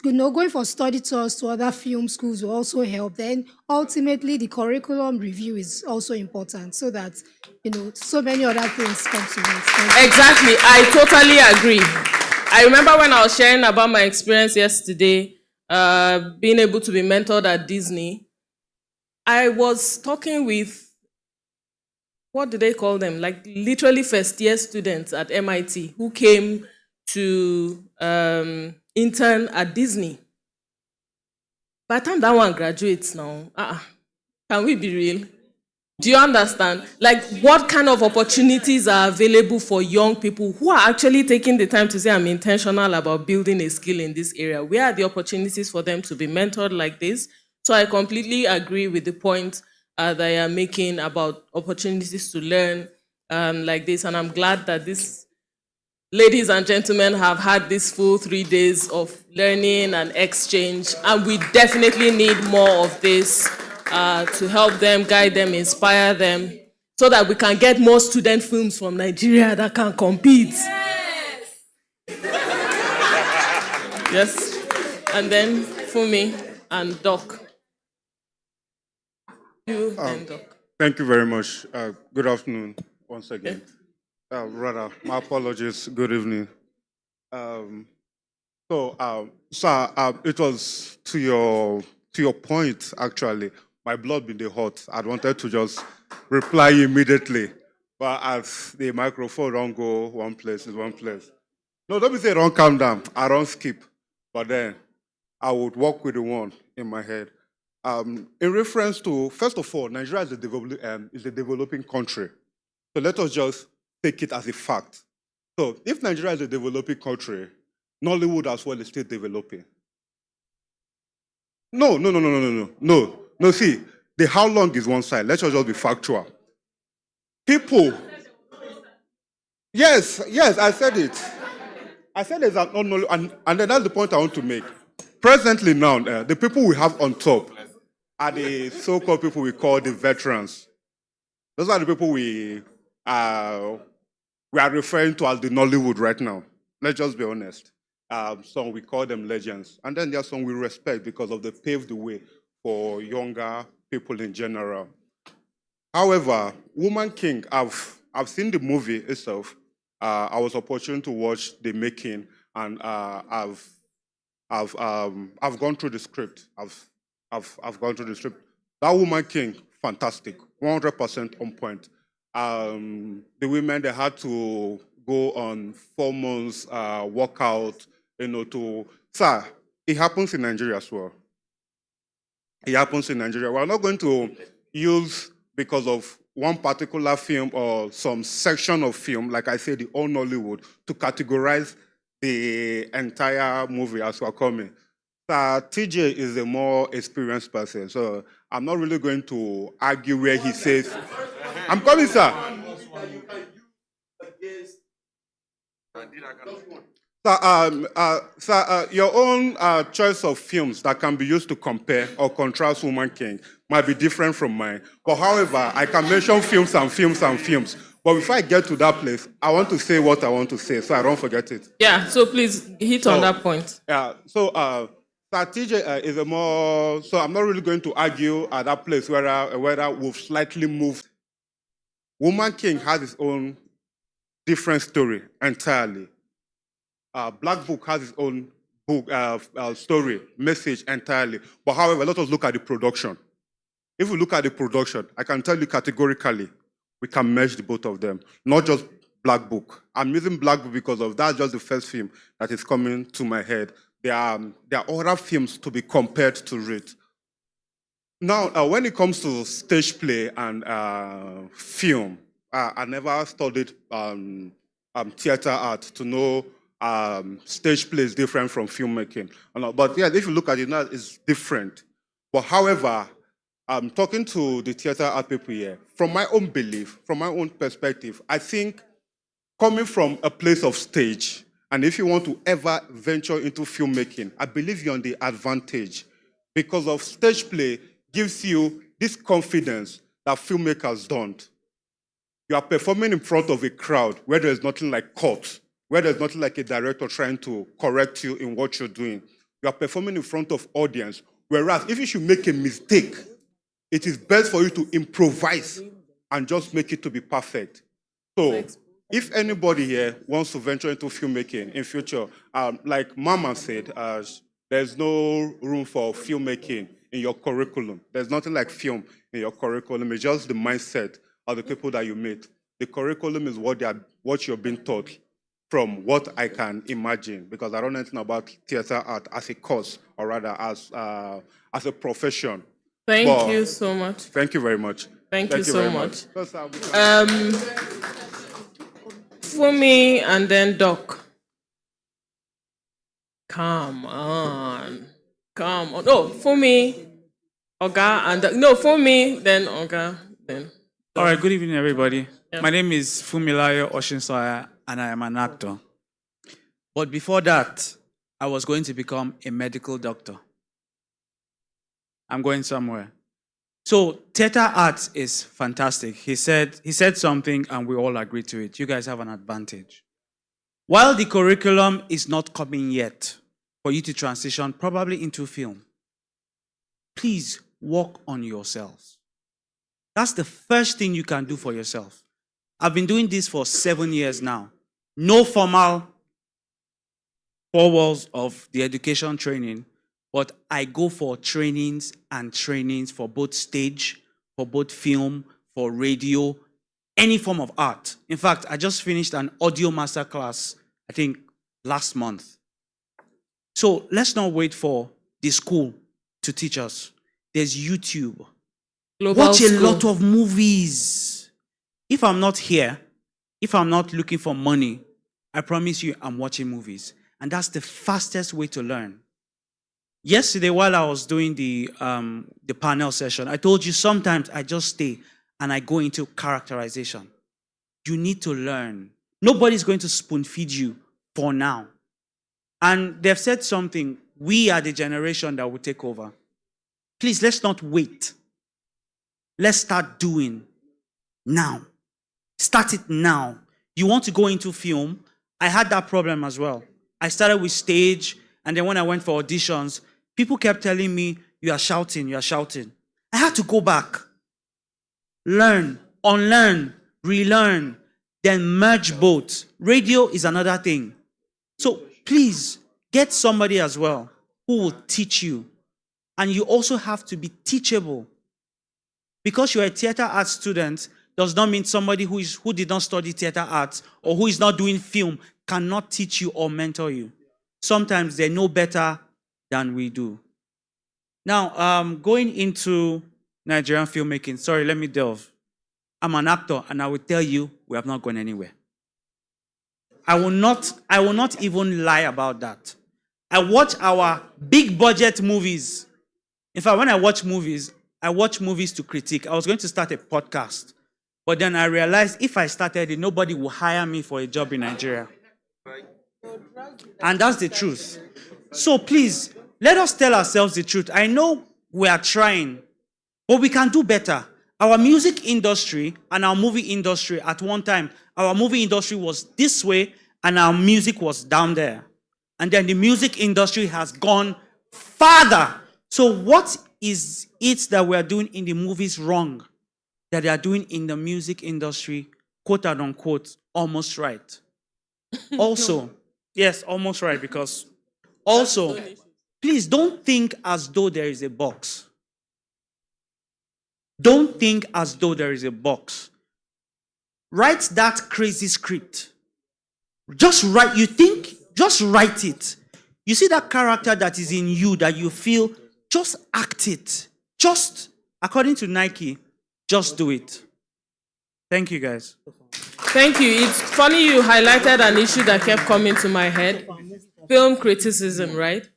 going for study tours to other film schools will also help. Then ultimately the curriculum review is also important so that, so many other things come to it. Exactly, I totally agree. I remember when I was sharing about my experience yesterday, being able to be mentored at Disney, I was talking with, what do they call them? Like literally first year students at MIT who came to intern at Disney. By the time that one graduates now, can we be real? Do you understand? Like, what kind of opportunities are available for young people who are actually taking the time to say, I'm intentional about building a skill in this area? Where are the opportunities for them to be mentored like this? So I completely agree with the point that you are making about opportunities to learn like this. And I'm glad that this ladies and gentlemen have had this full 3 days of learning and exchange, and we definitely need more of this to help them, guide them, inspire them, so that we can get more student films from Nigeria that can compete. Yes. And then Fumi and Doc. You and Doc. Thank you very much. Good afternoon once again. Rather, my apologies. Good evening. Sir, it was to your point actually. My blood been dey hot. I wanted to just reply immediately, but as the microphone don't go one place is one place. No, don't be say don't calm down. I don't skip, but then I would walk with the one in my head. In reference to, first of all, Nigeria is a developing country. So let us just take it as a fact. So if Nigeria is a developing country, Nollywood as well is still developing. No, see, the how long is one side. Let's just be factual. People, yes, I said it. I said it's an unknown, and then that's the point I want to make. Presently now, the people we have on top are the so-called people we call the veterans. Those are the people we are referring to as the Nollywood right now. Let's just be honest. Some we call them legends. And then there are some we respect because of they paved the way for younger people in general. However, Woman King, I've seen the movie itself. I was opportune to watch the making, and I've gone through the script. I've gone through the script. That Woman King, fantastic, 100% on point. The women, they had to go on 4 months workout, sir, it happens in Nigeria as well. It happens in Nigeria. We're not going to use, because of one particular film or some section of film, like I said, the old Nollywood, to categorize the entire movie as we're coming. TJ is a more experienced person, so I'm not really going to argue where he says, I'm coming, sir. Your own choice of films that can be used to compare or contrast Woman King might be different from mine. But however, I can mention films and films and films. But before I get to that place, I want to say what I want to say so I don't forget it. Yeah, so please hit on that point. Yeah, TJ is a more, so I'm not really going to argue at that place whether we've slightly moved. Woman King has its own different story entirely. Black Book has its own book, story, message entirely. But however, let us look at the production. If we look at the production, I can tell you categorically, we can merge the both of them, not just Black Book. I'm using Black Book because of that's just the first film that is coming to my head. There are other films to be compared to it. Now, when it comes to stage play and film, I never studied theater art to know stage play is different from filmmaking. But yeah, if you look at it now, it's different. But however, talking to the theater art people here, from my own belief, from my own perspective, I think coming from a place of stage, and if you want to ever venture into filmmaking, I believe you're on the advantage because of stage play gives you this confidence that filmmakers don't. You are performing in front of a crowd where there's nothing like cut, where there's nothing like a director trying to correct you in what you're doing. You are performing in front of audience. Whereas if you should make a mistake, it is best for you to improvise and just make it to be perfect. So if anybody here wants to venture into filmmaking in future, like Mama said, there's no room for filmmaking in your curriculum. There's nothing like film in your curriculum. It's just the mindset of the people that you meet. The curriculum is what you're being taught, from what I can imagine, because I don't know anything about theater art as a course, or rather as a profession. Thank you so much. Thank you very much. Thank you so much. Because, Fumi and then Doc. Come on. Come on. No, Fumi, Oga, and no, Fumi, then Oga, then. All right, good evening, everybody. Yeah. My name is Fumilayo Oshinsoya, and I am an actor. But before that, I was going to become a medical doctor. I'm going somewhere. So theater arts is fantastic. He said something, and we all agreed to it. You guys have an advantage. While the curriculum is not coming yet for you to transition probably into film, please work on yourselves. That's the first thing you can do for yourself. I've been doing this for 7 years now. No formal 4 walls of the education training, but I go for trainings and trainings for both stage, for both film, for radio, any form of art. In fact, I just finished an audio masterclass, I think, last month. So let's not wait for the school to teach us. There's YouTube. Watch a lot of movies. If I'm not here, if I'm not looking for money, I promise you I'm watching movies. And that's the fastest way to learn. Yesterday, while I was doing the panel session, I told you sometimes I just stay and I go into characterization. You need to learn. Nobody's going to spoon feed you for now. And they've said something, we are the generation that will take over. Please, let's not wait. Let's start doing now. Start it now. You want to go into film? I had that problem as well. I started with stage, and then when I went for auditions, people kept telling me, you are shouting, you are shouting. I had to go back. Learn, unlearn, relearn, then merge both. Radio is another thing. So please, get somebody as well who will teach you. And you also have to be teachable. Because you're a theater arts student does not mean somebody who did not study theater arts or who is not doing film cannot teach you or mentor you. Sometimes they know better than we do. Now, going into Nigerian filmmaking, sorry, let me delve. I'm an actor, and I will tell you, we have not gone anywhere. I will not even lie about that. I watch our big budget movies. In fact, when I watch movies to critique. I was going to start a podcast, but then I realized if I started it, nobody will hire me for a job in Nigeria. And that's the truth. So please, let us tell ourselves the truth. I know we are trying, but we can do better. Our music industry and our movie industry, at one time, our movie industry was this way and our music was down there. And then the music industry has gone farther. So what is it that we are doing in the movies wrong that they are doing in the music industry, quote and unquote, almost right? Also, yes, almost right, because also, please don't think as though there is a box. Don't think as though there is a box. Write that crazy script. Just write it. You see that character that is in you that you feel, just act it. Just, according to Nike, just do it. Thank you, guys. Thank you. It's funny you highlighted an issue that kept coming to my head. Film criticism, right?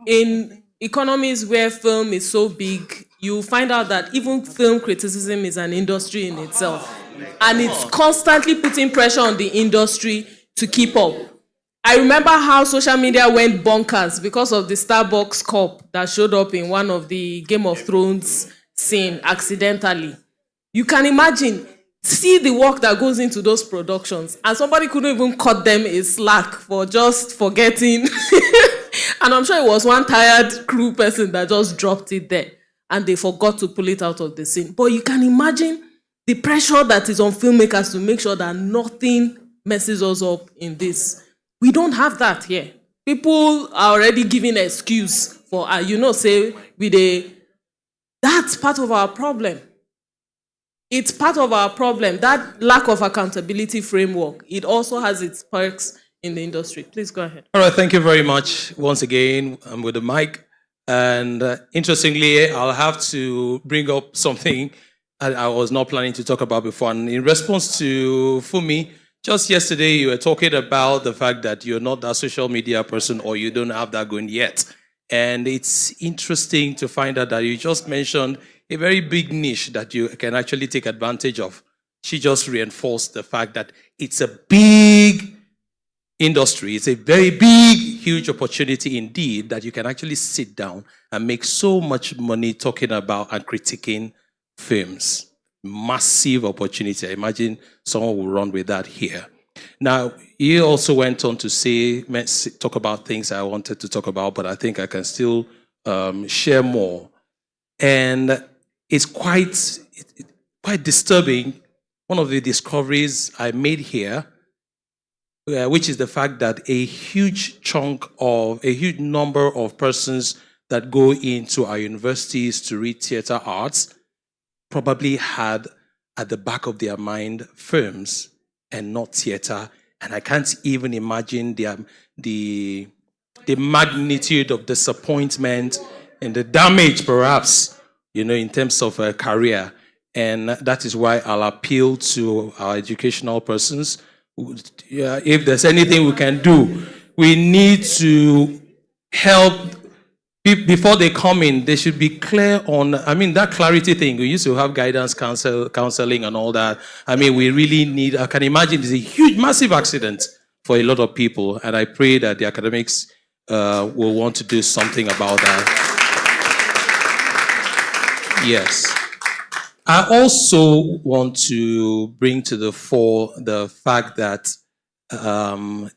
In economies where film is so big, you find out that even film criticism is an industry in itself. And it's constantly putting pressure on the industry to keep up. I remember how social media went bonkers because of the Starbucks cup that showed up in one of the Game of Thrones scene accidentally. You can imagine, see the work that goes into those productions, and somebody couldn't even cut them a slack for just forgetting. And I'm sure it was one tired crew person that just dropped it there, and they forgot to pull it out of the scene. But you can imagine the pressure that is on filmmakers to make sure that nothing messes us up in this. We don't have that here. People are already giving an excuse for, say, that's part of our problem. It's part of our problem. That lack of accountability framework, it also has its perks in the industry. Please go ahead. All right, thank you very much. Once again, I'm with the mic. And interestingly, I'll have to bring up something I was not planning to talk about before. And in response to Fumi, just yesterday you were talking about the fact that you're not that social media person or you don't have that going yet. And it's interesting to find out that you just mentioned a very big niche that you can actually take advantage of. She just reinforced the fact that it's a big industry. It's a very big, huge opportunity indeed that you can actually sit down and make so much money talking about and critiquing films. Massive opportunity. I imagine someone will run with that here. Now, he also went on to talk about things I wanted to talk about, but I think I can still share more. And it's quite disturbing. One of the discoveries I made here, which is the fact that a huge number of persons that go into our universities to read theater arts probably had at the back of their mind films and not theater. And I can't even imagine the magnitude of disappointment and the damage, perhaps, in terms of a career. And that is why I'll appeal to our educational persons. If there's anything we can do, we need to help before they come in. They should be clear on, that clarity thing. We used to have guidance counseling and all that. We really need, I can imagine it's a huge, massive accident for a lot of people. And I pray that the academics will want to do something about that. Yes. I also want to bring to the fore the fact that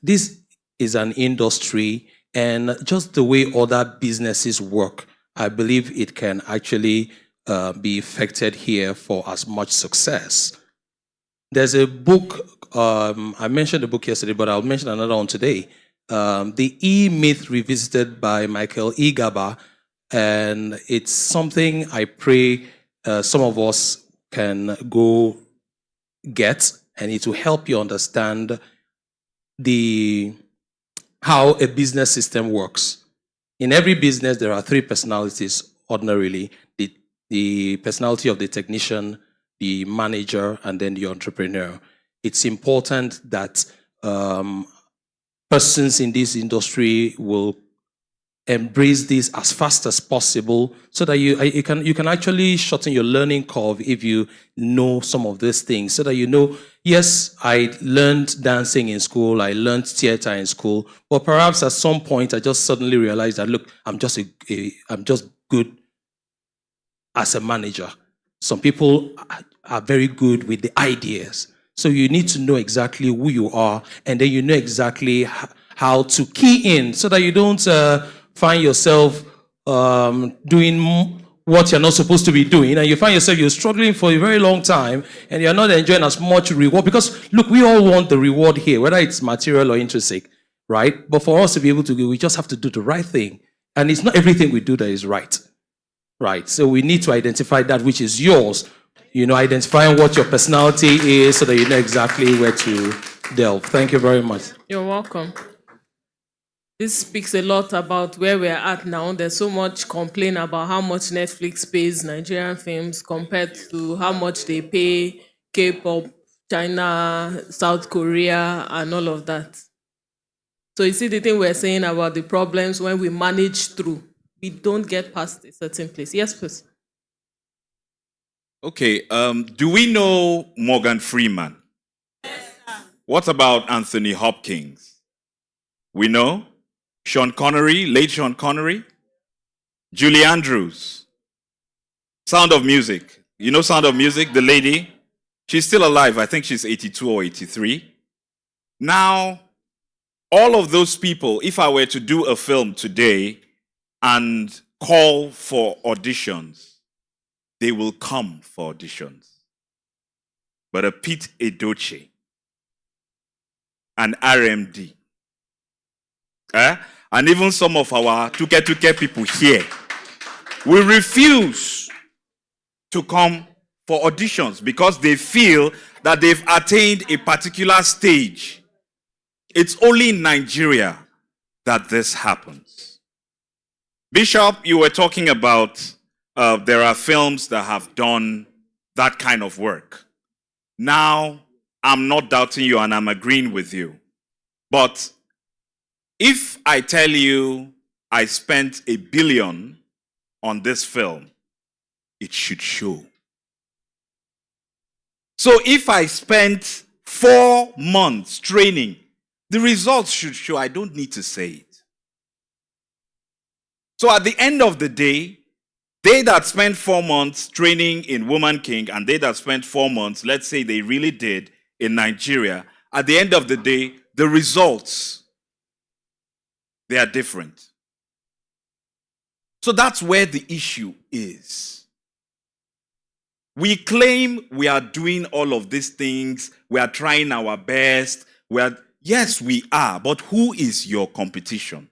this is an industry, and just the way other businesses work, I believe it can actually be effected here for as much success. There's a book, I mentioned the book yesterday, but I'll mention another one today. The E-Myth Revisited by Michael E. Gaba, and it's something I pray some of us can go get, and it will help you understand how a business system works. In every business, there are three personalities ordinarily: the personality of the technician, the manager, and then the entrepreneur. It's important that persons in this industry will embrace this as fast as possible, so that you can actually shorten your learning curve if you know some of these things, so that yes, I learned dancing in school, I learned theater in school, but perhaps at some point I just suddenly realized that, look, I'm just good as a manager. Some people are very good with the ideas. So you need to know exactly who you are, and then you know exactly how to key in, so that you don't find yourself doing what you're not supposed to be doing, and you find yourself you're struggling for a very long time, and you're not enjoying as much reward. Because look, we all want the reward here, whether it's material or intrinsic, right? But for us to be able to do, we just have to do the right thing, and it's not everything we do that is right. So we need to identify that which is yours. Identifying what your personality is, so that you know exactly where to delve. Thank you very much. You're welcome. This speaks a lot about where we're at now. There's so much complaint about how much Netflix pays Nigerian films compared to how much they pay K-pop, China, South Korea, and all of that. So you see the thing we're saying about the problems when we manage through, we don't get past a certain place. Yes, please. Okay, do we know Morgan Freeman? What about Anthony Hopkins? We know? Sean Connery, late Sean Connery? Julie Andrews? Sound of Music. You know Sound of Music, the lady? She's still alive. I think she's 82 or 83. Now, all of those people, if I were to do a film today and call for auditions, they will come for auditions. But a Pete Edochie, an RMD, and even some of our Tuke people here will refuse to come for auditions because they feel that they've attained a particular stage. It's only in Nigeria that this happens. Bishop, you were talking about there are films that have done that kind of work. Now, I'm not doubting you and I'm agreeing with you. But if I tell you I spent $1 billion on this film, it should show. So if I spent 4 months training, the results should show. I don't need to say it. So at the end of the day, they that spent 4 months training in Woman King and they that spent 4 months, let's say they really did in Nigeria, at the end of the day, the results, they are different. So that's where the issue is. We claim we are doing all of these things, we are trying our best, yes, we are, but who is your competition?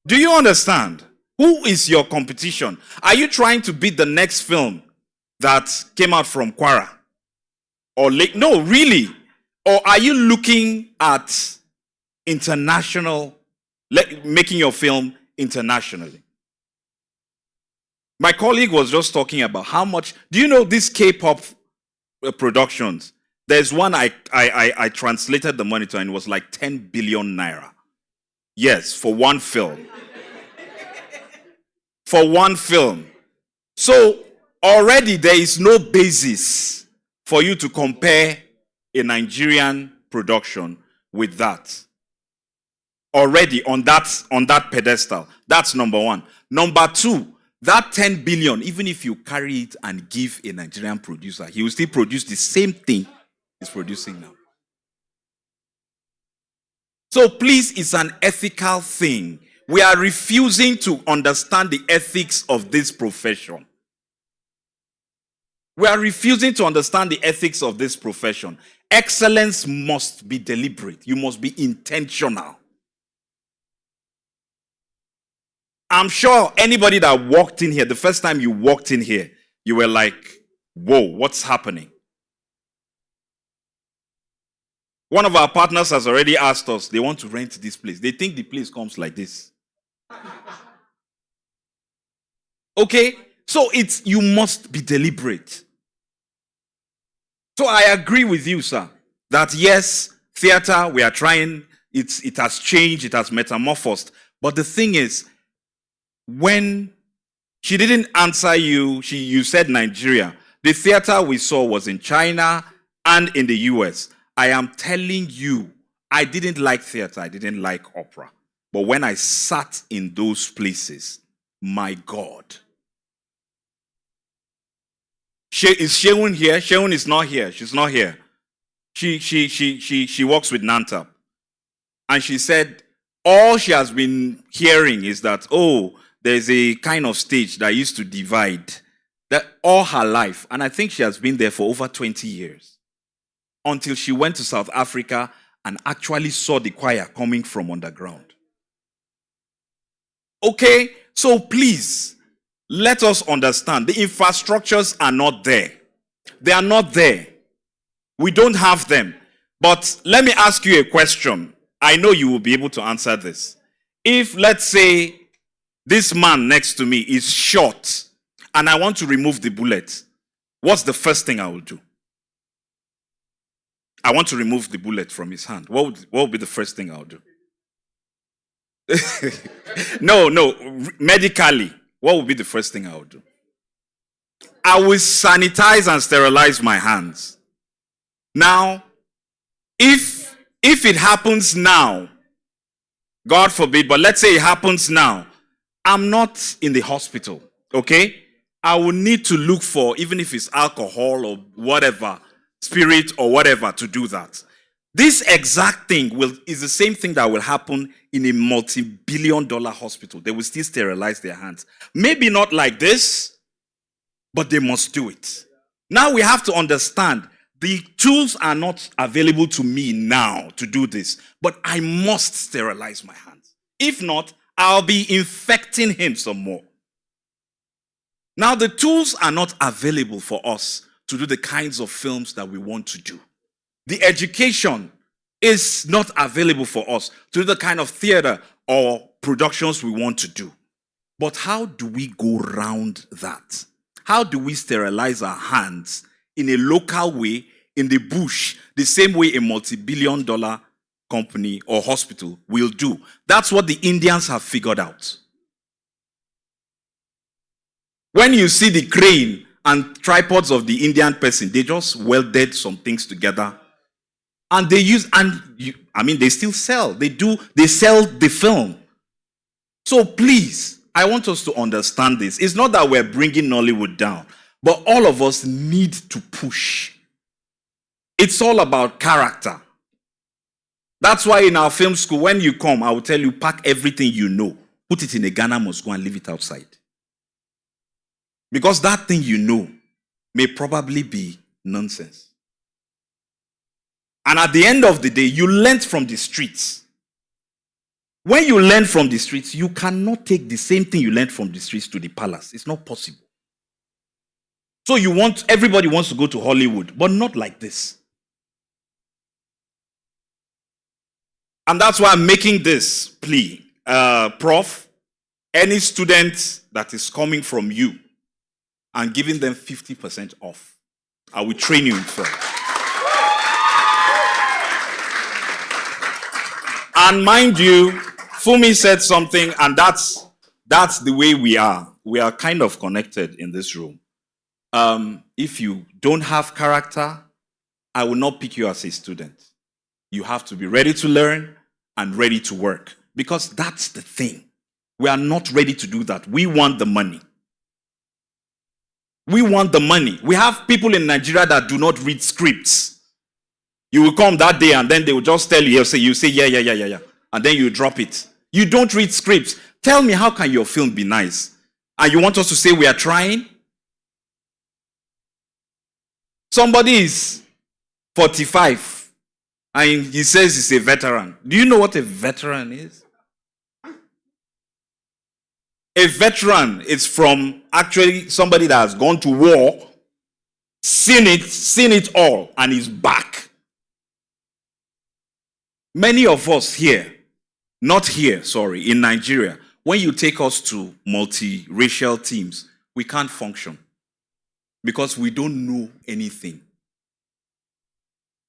Do you understand? Who is your competition? Are you trying to beat the next film that came out from Kwara? Or no, really? Or are you looking at international, making your film internationally? My colleague was just talking about how much, do you know these K-pop productions? There's one I translated the money to and it was like 10 billion naira. Yes, for one film. For one film. So already there is no basis for you to compare a Nigerian production with that. Already on that pedestal. That's number one. Number two, that 10 billion, even if you carry it and give a Nigerian producer, he will still produce the same thing he's producing now. So please, it's an ethical thing. We are refusing to understand the ethics of this profession. We are refusing to understand the ethics of this profession. Excellence must be deliberate. You must be intentional. I'm sure anybody that walked in here, the first time you walked in here, you were like, whoa, what's happening? One of our partners has already asked us, they want to rent this place. They think the place comes like this. Okay? So you must be deliberate. So I agree with you, sir, that yes, theater, we are trying, it has changed, it has metamorphosed. But the thing is, when she didn't answer you, you said Nigeria. The theater we saw was in China and in the US. I am telling you, I didn't like theater, I didn't like opera. But when I sat in those places, my God. Is Sheun here? Sheun is not here. She's not here. She works with Nantap. And she said, all she has been hearing is that, oh, there's a kind of stage that used to divide that all her life. And I think she has been there for over 20 years. Until she went to South Africa and actually saw the choir coming from underground. Okay, so please, let us understand. The infrastructures are not there. They are not there. We don't have them. But let me ask you a question. I know you will be able to answer this. If, let's say, this man next to me is shot and I want to remove the bullet, what's the first thing I will do? I want to remove the bullet from his hand. What would be the first thing I'll do? No, medically, what would be the first thing I would do? I will sanitize and sterilize my hands. Now, if it happens now, God forbid, but let's say it happens now, I'm not in the hospital, okay? I will need to look for, even if it's alcohol or whatever, spirit or whatever, to do that. This exact thing is the same thing that will happen in a multi-billion-dollar hospital. They will still sterilize their hands. Maybe not like this, but they must do it. Now we have to understand the tools are not available to me now to do this, but I must sterilize my hands. If not, I'll be infecting him some more. Now the tools are not available for us to do the kinds of films that we want to do. The education is not available for us to do the kind of theater or productions we want to do. But how do we go around that? how do we sterilize our hands in a local way, in the bush, the same way a multi-billion-dollar company or hospital will do? That's what the Indians have figured out. When you see the crane and tripods of the Indian person, they just welded some things together. And they use, they still sell. They sell the film. So please, I want us to understand this. It's not that we're bringing Nollywood down, but all of us need to push. It's all about character. That's why in our film school, when you come, I will tell you, pack everything you know, put it in a Ghana must go and leave it outside. Because that thing you know may probably be nonsense. And at the end of the day, you learned from the streets. When you learn from the streets, you cannot take the same thing you learned from the streets to the palace. It's not possible. So everybody wants to go to Hollywood, but not like this. And that's why I'm making this plea. Prof, any student that is coming from you and giving them 50% off, I will train you in film. And mind you, Fumi said something, and that's the way we are. We are kind of connected in this room. If you don't have character, I will not pick you as a student. You have to be ready to learn and ready to work. Because that's the thing. We are not ready to do that. We want the money. We want the money. We have people in Nigeria that do not read scripts. You will come that day and then they will just tell you, you say, yeah. And then you drop it. You don't read scripts. Tell me, how can your film be nice? And you want us to say we are trying? Somebody is 45 and he says he's a veteran. Do you know what a veteran is? A veteran is from actually somebody that has gone to war, seen it all, and is back. Many of us here, in Nigeria, when you take us to multiracial teams, we can't function because we don't know anything.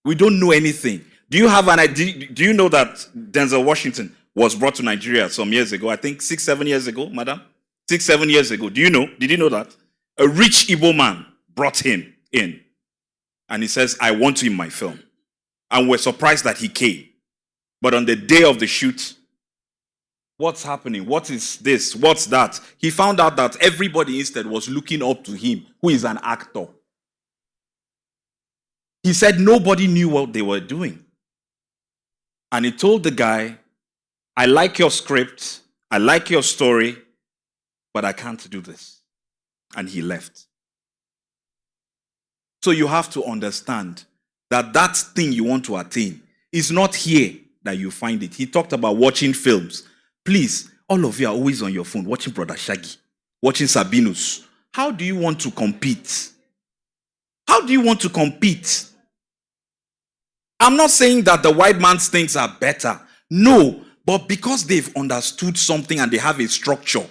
We don't know anything. Do you have an idea? Do you know that Denzel Washington was brought to Nigeria some years ago? I think 6-7 years ago, madam? 6-7 years ago. Do you know? Did you know that? A rich Igbo man brought him in. And he says, I want you in my film. And we're surprised that he came. But on the day of the shoot, what's happening? What is this? What's that? He found out that everybody instead was looking up to him, who is an actor. He said nobody knew what they were doing. And he told the guy, I like your script, I like your story, but I can't do this. And he left. So you have to understand that that thing you want to attain is not here that you find it. He talked about watching films. Please, all of you are always on your phone, watching Brother Shaggy, watching Sabinus. How do you want to compete? How do you want to compete? I'm not saying that the white man's things are better. No, but because they've understood something and they have a structure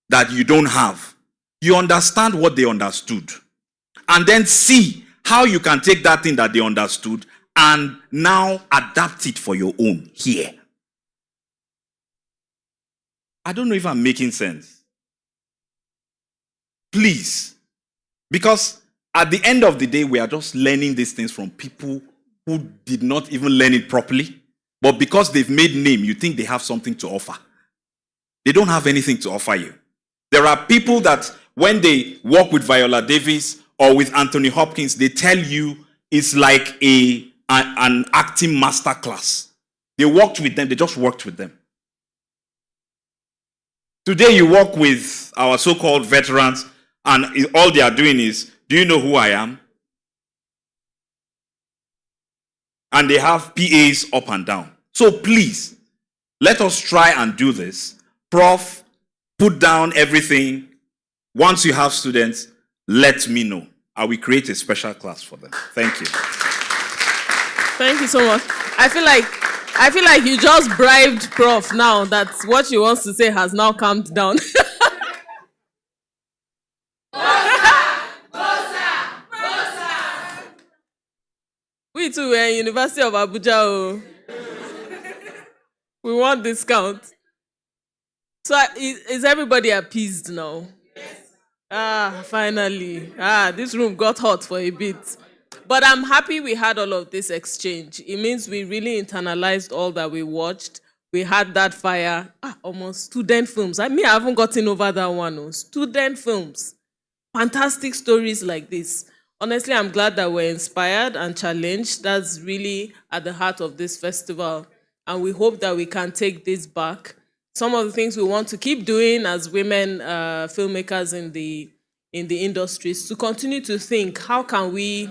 that you don't have, you understand what they understood. And then see how you can take that thing that they understood and now adapt it for your own here. I don't know if I'm making sense. Please. Because at the end of the day, we are just learning these things from people who did not even learn it properly. But because they've made name, you think they have something to offer. They don't have anything to offer you. There are people that when they work with Viola Davis or with Anthony Hopkins, they tell you it's like an acting master class. They worked with them, they just worked with them. Today you work with our so-called veterans and all they are doing is, do you know who I am? And they have PAs up and down. So please, let us try and do this. Prof, put down everything. Once you have students, let me know. I will create a special class for them. Thank you. Thank you so much. I feel like you just bribed Prof now that what she wants to say has now calmed down. too, we're in University of Abuja. Oh. We want discount. So is everybody appeased now? Finally. This room got hot for a bit. But I'm happy we had all of this exchange. It means we really internalized all that we watched. We had that fire. Almost student films. I haven't gotten over that one. Oh. Student films. Fantastic stories like this. Honestly, I'm glad that we're inspired and challenged. That's really at the heart of this festival. And we hope that we can take this back. Some of the things we want to keep doing as women filmmakers in the industries, to continue to think, how can we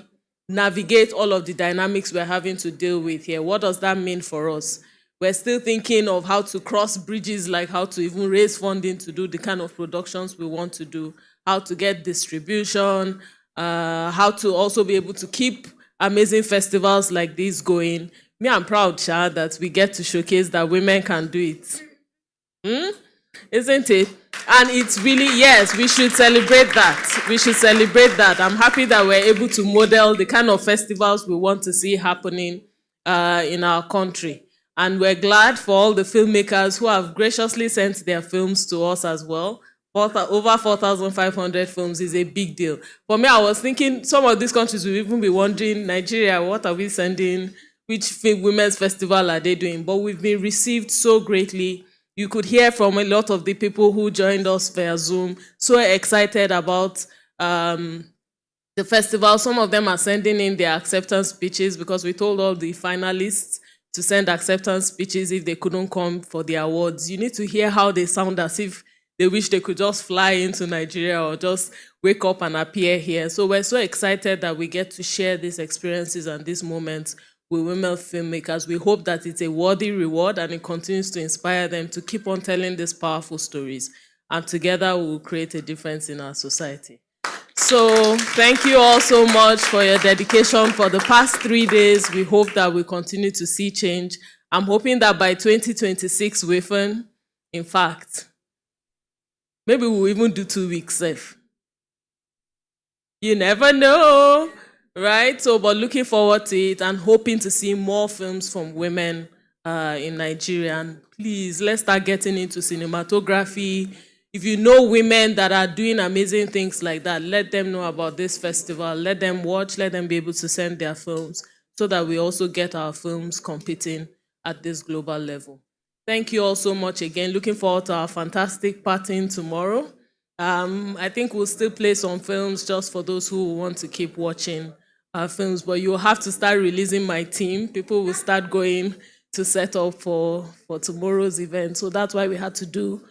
navigate all of the dynamics we're having to deal with here? What does that mean for us? We're still thinking of how to cross bridges, like how to even raise funding to do the kind of productions we want to do, how to get distribution, how to also be able to keep amazing festivals like this going. Me, I'm proud, Sha, that we get to showcase that women can do it. Isn't it? And it's really, yes, we should celebrate that. We should celebrate that. I'm happy that we're able to model the kind of festivals we want to see happening in our country. And we're glad for all the filmmakers who have graciously sent their films to us as well. Over 4,500 films is a big deal. For me, I was thinking some of these countries will even be wondering, Nigeria, what are we sending? Which women's festival are they doing? But we've been received so greatly. You could hear from a lot of the people who joined us via Zoom, so excited about the festival. Some of them are sending in their acceptance speeches because we told all the finalists to send acceptance speeches if they couldn't come for the awards. You need to hear how they sound as if they wish they could just fly into Nigeria or just wake up and appear here. So we're so excited that we get to share these experiences and these moments with women filmmakers. We hope that it's a worthy reward and it continues to inspire them to keep on telling these powerful stories. And together we will create a difference in our society. So thank you all so much for your dedication for the past 3 days. We hope that we continue to see change. I'm hoping that by 2026, WIFFEN, in fact, maybe we'll even do 2 weeks safe. You never know, right? So, but looking forward to it and hoping to see more films from women in Nigeria. And please, let's start getting into cinematography. If you know women that are doing amazing things like that, let them know about this festival. Let them watch, let them be able to send their films so that we also get our films competing at this global level. Thank you all so much again. Looking forward to our fantastic partying tomorrow. I think we'll still play some films just for those who want to keep watching our films, but you'll have to start releasing my team. People will start going to set up for tomorrow's event. So that's why we had to do,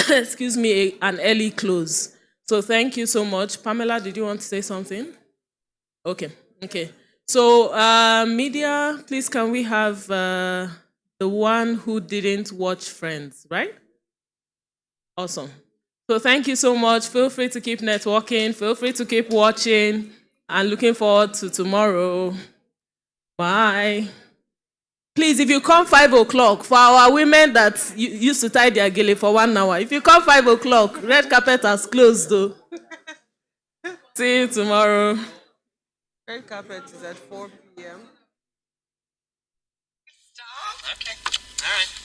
excuse me, an early close. So thank you so much. Pamela, did you want to say something? Okay. So media, please can we have the one who didn't watch Friends, right? Awesome. So thank you so much. Feel free to keep networking. Feel free to keep watching. And looking forward to tomorrow. Bye. Please, if you come 5 o'clock, for our women that used to tie their gele for 1 hour, if you come 5 o'clock, red carpet has closed though. See you tomorrow. Red carpet is at 4 p.m. Okay. All right.